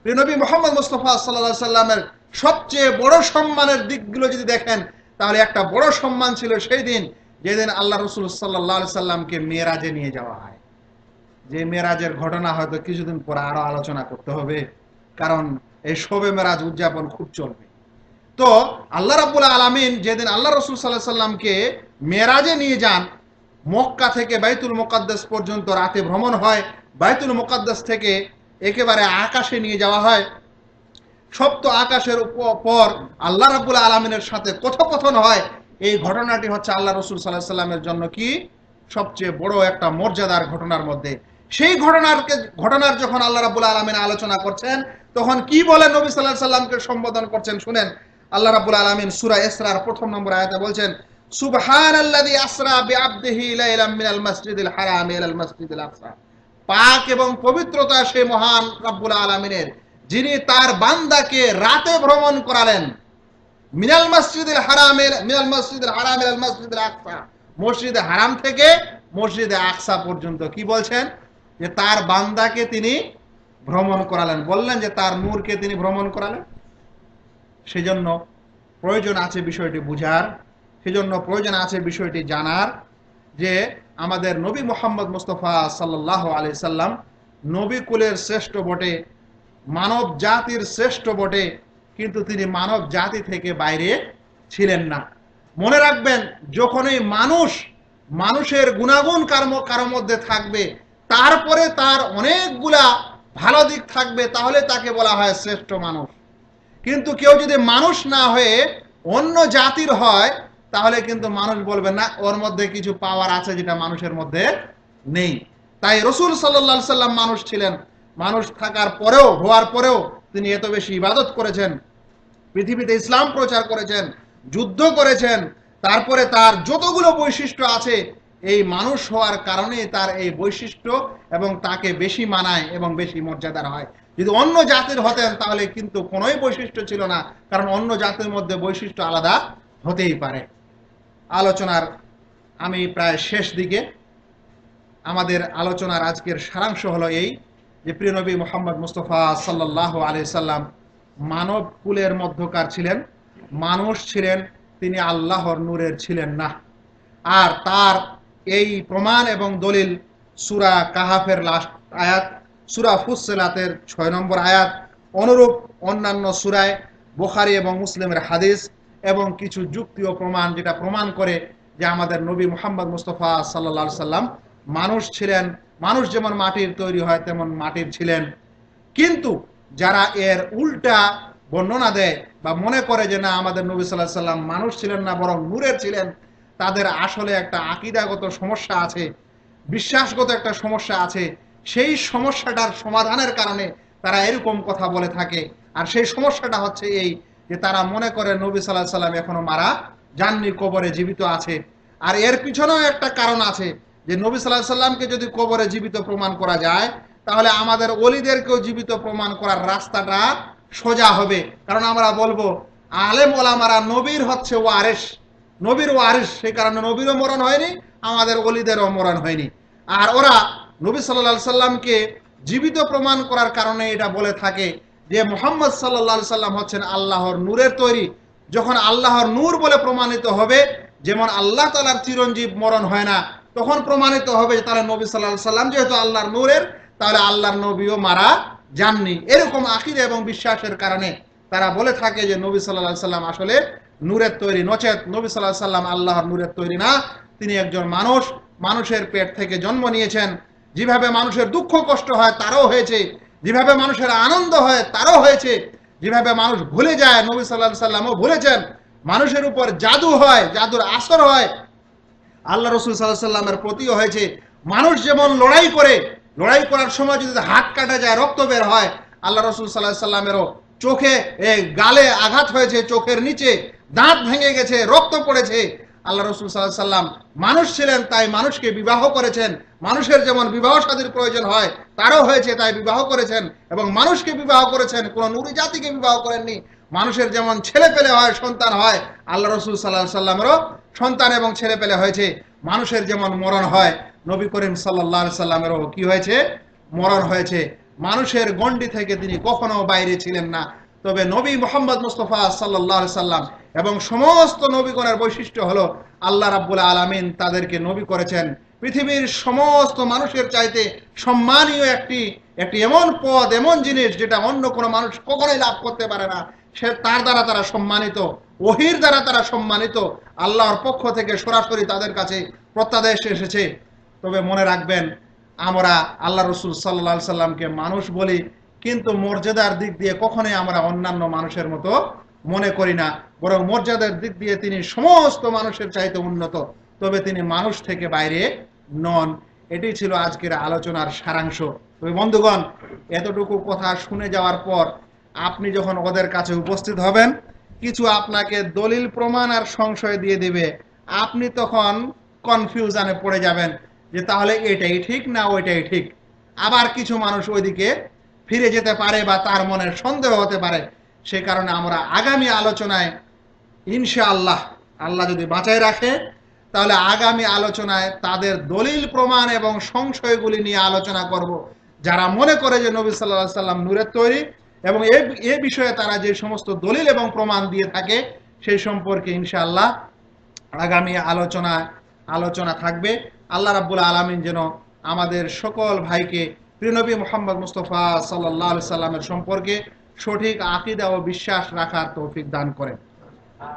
প্রিয় নবী মুহাম্মদ মুস্তাফা সাল্লাল্লাহু আলাইহি সাল্লামের সবচেয়ে বড় সম্মানের দিকগুলো যদি দেখেন, তাহলে একটা বড় সম্মান ছিল সেই দিন যেদিন আল্লাহ রাসূল সাল্লাল্লাহু আলাইহি সাল্লামকে মেরাজে নিয়ে যাওয়া হয়। যে মেরাজের ঘটনা হয়তো কিছুদিন পরে আরো আলোচনা করতে হবে, কারণ এই শবে মেরাজ উদযাপন খুব চলবে। তো আল্লাহ রাব্বুল আলামিন যেদিন আল্লাহ রাসূল সাল্লাল্লাহু আলাইহি সাল্লামকে মেরাজে নিয়ে যান, মক্কা থেকে বাইতুল মুকাদ্দাস পর্যন্ত রাতে ভ্রমণ হয়, বাইতুল মুকাদ্দাস থেকে একেবারে আকাশে নিয়ে যাওয়া হয়, সপ্ত আকাশের পর আল্লাহ রাব্বুল আলামিনের সাথে কথোপকথন হয়। এই ঘটনাটি হচ্ছে আল্লাহ রাসূল সাল্লাল্লাহু আলাইহি সাল্লামের জন্য কি সবচেয়ে বড় একটা মর্যাদার ঘটনার মধ্যে। সেই ঘটনার যখন আল্লাহ রাব্বুল আলামিন আলোচনা করছেন, তখন কি বলে নবী সাল্লাল্লাহু আলাইহি সাল্লামকে সম্বোধন করছেন শুনেন। আল্লাহ রাব্বুল আলামিন সূরা ইসরার 1 নম্বর আয়াতে বলছেন, সুবহানাল্লাযী আসরা বিআবদিহি লাইলাম মিনাল মাসজিদিল হারাম ইলাল মাসজিদিল আকসা। পাক এবং পবিত্রতা সেই মহান রাব্বুল আলামিনের, যিনি তার বান্দাকে রাতে ভ্রমণ করালেন মিনাল মাসজিদিল হারাম ইলাল মাসজিদিল আকসা, মসজিদে হারাম থেকে মসজিদে আকসা পর্যন্ত। কি বলছেন? যে তার বান্দাকে তিনি ভ্রমণ করালেন, বললেন যে তার নূরকে তিনি ভ্রমণ করালেন। সেজন্য প্রয়োজন আছে বিষয়টি বুঝার, সেজন্য প্রয়োজন আছে বিষয়টি জানার যে আমাদের নবী মুহাম্মদ মুস্তাফা সাল্লাল্লাহু আলাইহি সাল্লাম নবী কুলের শ্রেষ্ঠ বটে, মানব জাতির শ্রেষ্ঠ বটে, কিন্তু তিনি মানব জাতি থেকে বাইরে ছিলেন না। মনে রাখবেন, যখনই মানুষের গুণাগুণ কারো মধ্যে থাকবে, তারপরে তার অনেকগুলা ভালো দিক থাকবে, তাহলে তাকে বলা হয় শ্রেষ্ঠ মানুষ। কিন্তু কেউ যদি মানুষ না হয়ে অন্য জাতির হয়, তাহলে কিন্তু মানুষ বলবে না ওর মধ্যে কিছু পাওয়ার আছে যেটা মানুষের মধ্যে নেই। তাই রাসূল সাল্লাল্লাহু আলাইহি সাল্লাম মানুষ ছিলেন, মানুষ থাকার পরেও হওয়ার পরেও তিনি এত বেশি ইবাদত করেছেন, পৃথিবীতে ইসলাম প্রচার করেছেন, যুদ্ধ করেছেন, তারপরে তার যতগুলো বৈশিষ্ট্য আছে, এই মানুষ হওয়ার কারণে তার এই বৈশিষ্ট্য এবং তাকে বেশি মানায় এবং বেশি মর্যাদার হয়। যদি অন্য জাতির হতেন তাহলে কিন্তু কোনোই বৈশিষ্ট্য ছিল না, কারণ অন্য জাতির মধ্যে বৈশিষ্ট্য আলাদা হতেই পারে। আলোচনার আমি প্রায় শেষ দিকে। আমাদের আলোচনার আজকের সারাংশ হলো এই যে প্রিয় নবী মুহাম্মদ মুস্তাফা সাল্লাল্লাহু আলাইহি সাল্লাম মানব কুলের মধ্যকার ছিলেন, মানুষ ছিলেন, তিনি আল্লাহর নূরের ছিলেন না। আর তার এই প্রমাণ এবং দলিল সূরা কাহাফের লাস্ট আয়াত, সূরা ফুসসিলাতের 6 নম্বর আয়াত, অনুরূপ অন্যান্য সূরায়, বুখারী এবং মুসলিমের হাদিস এবং কিছু যুক্তি ও প্রমাণ, যেটা প্রমাণ করে যে আমাদের নবী মুহাম্মদ মুস্তাফা সাল্লাল্লাহু আলাইহি সাল্লাম মানুষ ছিলেন। মানুষ যেমন মাটির তৈরি হয় তেমন মাটির ছিলেন। কিন্তু যারা এর উল্টা বর্ণনা দেয় বা মনে করে যে না আমাদের নবী সাল্লাল্লাহু আলাইহি সাল্লাম মানুষ ছিলেন না বরং নূরের ছিলেন, তাদের আসলে একটা আকীদাগত সমস্যা আছে, বিশ্বাসগত একটা সমস্যা আছে। সেই সমস্যাটার সমাধানের কারণে তারা এরকম কথা বলে থাকে। আর সেই সমস্যাটা হচ্ছে এই যে তারা মনে করে নবী সাল্লাল্লাহু আলাইহি সাল্লাম এখনো মারা যাননি, কবরে জীবিত আছে। আর এর পিছনেও একটা কারণ আছে যে নবী সাল্লাল্লাহু আলাইহি সাল্লামকে যদি কবরে জীবিত প্রমাণ করা যায়, তাহলে আমাদের ওলিদেরকেও জীবিত প্রমাণ করার রাস্তাটা সোজা হবে। কারণ আমরা বলবো আলেম ওলামারা নবীর হচ্ছে ওয়ারিস, নবীর ওয়ারিস, সেই কারণে নবীরও মরণ হয়নি, আমাদের ওলিদেরও মরণ হয়নি। আর ওরা নবী সাল্লাল্লাহু আলাইহি সাল্লামকে জীবিত প্রমাণ করার কারণে এটা বলে থাকে যে মুহাম্মদ সাল্লাল্লাহু আলাইহি সাল্লাম হচ্ছেন আল্লাহর নূরের তৈরি। যখন আল্লাহর নূর বলে প্রমাণিত হবে, যেমন আল্লাহ তাআলার চিরঞ্জীব মরণ হয় না, তখন প্রমাণিত হবে যে তাহলে নবী সাল্লাল্লাহু আলাইহি সাল্লাম যেহেতু আল্লাহর নূরের, তাহলে আল্লাহর নবীও মারা যাননি। এরকম আকীদা এবং বিশ্বাসের কারণে তারা বলে থাকে যে নবী সাল্লাল্লাহু আলাইহি সাল্লাম আসলে নূরের তৈরি, নচেত নবী সাল্লাল্লাহু আলাইহি সাল্লাম আল্লাহর নূরের তৈরি না, তিনি একজন মানুষ, মানুষের পেট থেকে জন্ম নিয়েছেন। যেভাবে মানুষের দুঃখ কষ্ট হয় তারও হয়েছে, যেভাবে মানুষের আনন্দ হয় তারও হয়েছে, যেভাবে মানুষ ভুলে যায় নবী সাল্লাল্লাহু আলাইহি সাল্লামও ভুলেছেন। মানুষের উপর জাদু হয়, জাদুর আসর হয়, আল্লাহ রসুল সাল্লাল্লাহু আলাইহি সাল্লামের প্রতিও হয়েছে। মানুষ যেমন লড়াই করার সময় যদি হাত কাটা যায়, রক্ত বের হয়, আল্লাহ রসুল সাল্লাল্লাহু আলাইহি সাল্লামেরও চোখে গালে আঘাত হয়েছে, চোখের নিচে দাঁত ভেঙে গেছে, রক্ত পড়েছে। আল্লাহ রসুল সাল্লাল্লাহু আলাইহি সাল্লাম মানুষ ছিলেন, তাই মানুষকে বিবাহ করেছেন। মানুষের যেমন বিবাহ শাদীর প্রয়োজন হয়, তারও হয়েছে, তাই বিবাহ করেছেন এবং মানুষকে বিবাহ করেছেন, কোন নুরি জাতিকে বিবাহ করেননি। মানুষের যেমন ছেলে পেলে হয়, সন্তান হয়, আল্লাহ রসুল সাল্লাল্লাহু আলাইহি সাল্লামেরও সন্তান এবং ছেলে পেলে হয়েছে। মানুষের যেমন মরণ হয়, নবী করিম সাল্লাল্লাহু আলাইহি সাল্লামেরও কি হয়েছে? মরণ হয়েছে। মানুষের গণ্ডি থেকে তিনি কখনো বাইরে ছিলেন না। তবে নবী মুহাম্মদ মুস্তাফা সাল্লাল্লাহু আলাইহি সাল্লাম এবং সমস্ত নবীগণের বৈশিষ্ট্য হলো আল্লাহ রাব্বুল আলামিন তাদেরকে নবী করেছেন পৃথিবীর সমস্ত মানুষের চাইতে সম্মানীয় একটি এমন পদ, এমন জিনিস যেটা অন্য কোনো মানুষ কখনোই লাভ করতে পারে না। সে তার দ্বারা তারা সম্মানিত, ওহির দ্বারা তারা সম্মানিত, আল্লাহর পক্ষ থেকে সরাসরি তাদের কাছে প্রত্যাদেশ এসেছে। তবে মনে রাখবেন, আমরা আল্লাহ রসুল সাল্লাল্লাহু আলাইহি সাল্লামকে মানুষ বলি, কিন্তু মর্যাদার দিক দিয়ে কখনোই আমরা অন্যান্য মানুষের মতো মনে করি না, বরং মর্যাদার দিক দিয়ে তিনি সমস্ত মানুষের চাইতে উন্নত। তবে তিনি মানুষ থেকে বাইরে নন। এটি ছিল আজকের আলোচনার সারাংশ। তবে বন্ধুগণ, এতটুকু কথা শুনে যাওয়ার পর আপনি যখন ওদের কাছে উপস্থিত হবেন, কিছু আপনাকে দলিল প্রমাণ আর সংশয় দিয়ে দিবে, আপনি তখন কনফিউশনে পড়ে যাবেন যে তাহলে এটাই ঠিক না ওইটাই ঠিক। আবার কিছু মানুষ ওইদিকে ফিরে যেতে পারে বা তার মনের সন্দেহ হতে পারে। সে কারণে আমরা আগামী আলোচনায় ইনশাআল্লাহ, আল্লাহ যদি বাঁচায় রাখে, তাহলে আগামী আলোচনায় তাদের দলিল প্রমাণ এবং সংশয়গুলি নিয়ে আলোচনা করব। যারা মনে করে যে নবী সাল্লাল্লাহু আলাইহি সাল্লাম নূরের তৈরি এবং এ বিষয়ে তারা যে সমস্ত দলিল এবং প্রমাণ দিয়ে থাকে, সেই সম্পর্কে ইনশাআল্লাহ আগামী আলোচনা থাকবে। আল্লাহ রাব্বুল আলামিন যেন আমাদের সকল ভাইকে প্রিয় নবী মুহাম্মদ মুস্তাফা সাল্লাল্লাহু আলাইহি সাল্লামের সম্পর্কে সঠিক আকীদা ও বিশ্বাস রাখার তৌফিক দান করেন।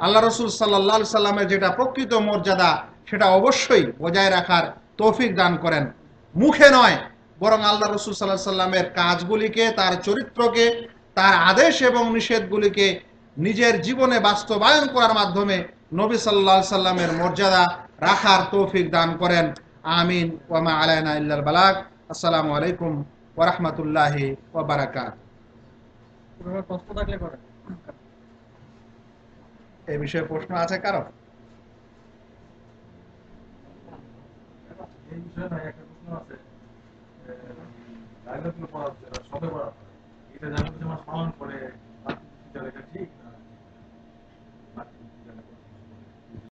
আল্লাহ রসুল সাল্লাল্লাহু আলাইহি সাল্লামের যেটা প্রকৃত মর্যাদা, সেটা অবশ্যই বজায় রাখার তৌফিক দান করেন। মুখে নয়, বরং আল্লাহ রসুল সাল্লাল্লাহু আলাইহি সাল্লামের কাজগুলিকে, তার চরিত্রকে, তার আদেশ এবং নিষেধগুলিকে নিজের জীবনে বাস্তবায়ন করার মাধ্যমে নবী সাল্লাল্লাহু আলাইহি সাল্লামের মর্যাদা রাখার তৌফিক দান করেন। আমিন। ওয়া মা আলাইনা ইল্লাল বালাগ। আসসালামু আলাইকুম ওয়া রাহমাতুল্লাহি ওয়া বারাকাতুহু। প্রশ্ন থাকলে করেন। এই বিষয়ে প্রশ্ন আছে কারো? এই বিষয়ে না একটা প্রশ্ন আছে, লাইলাতুল কদর সবে বরাত, এটা জানার জন্য পালন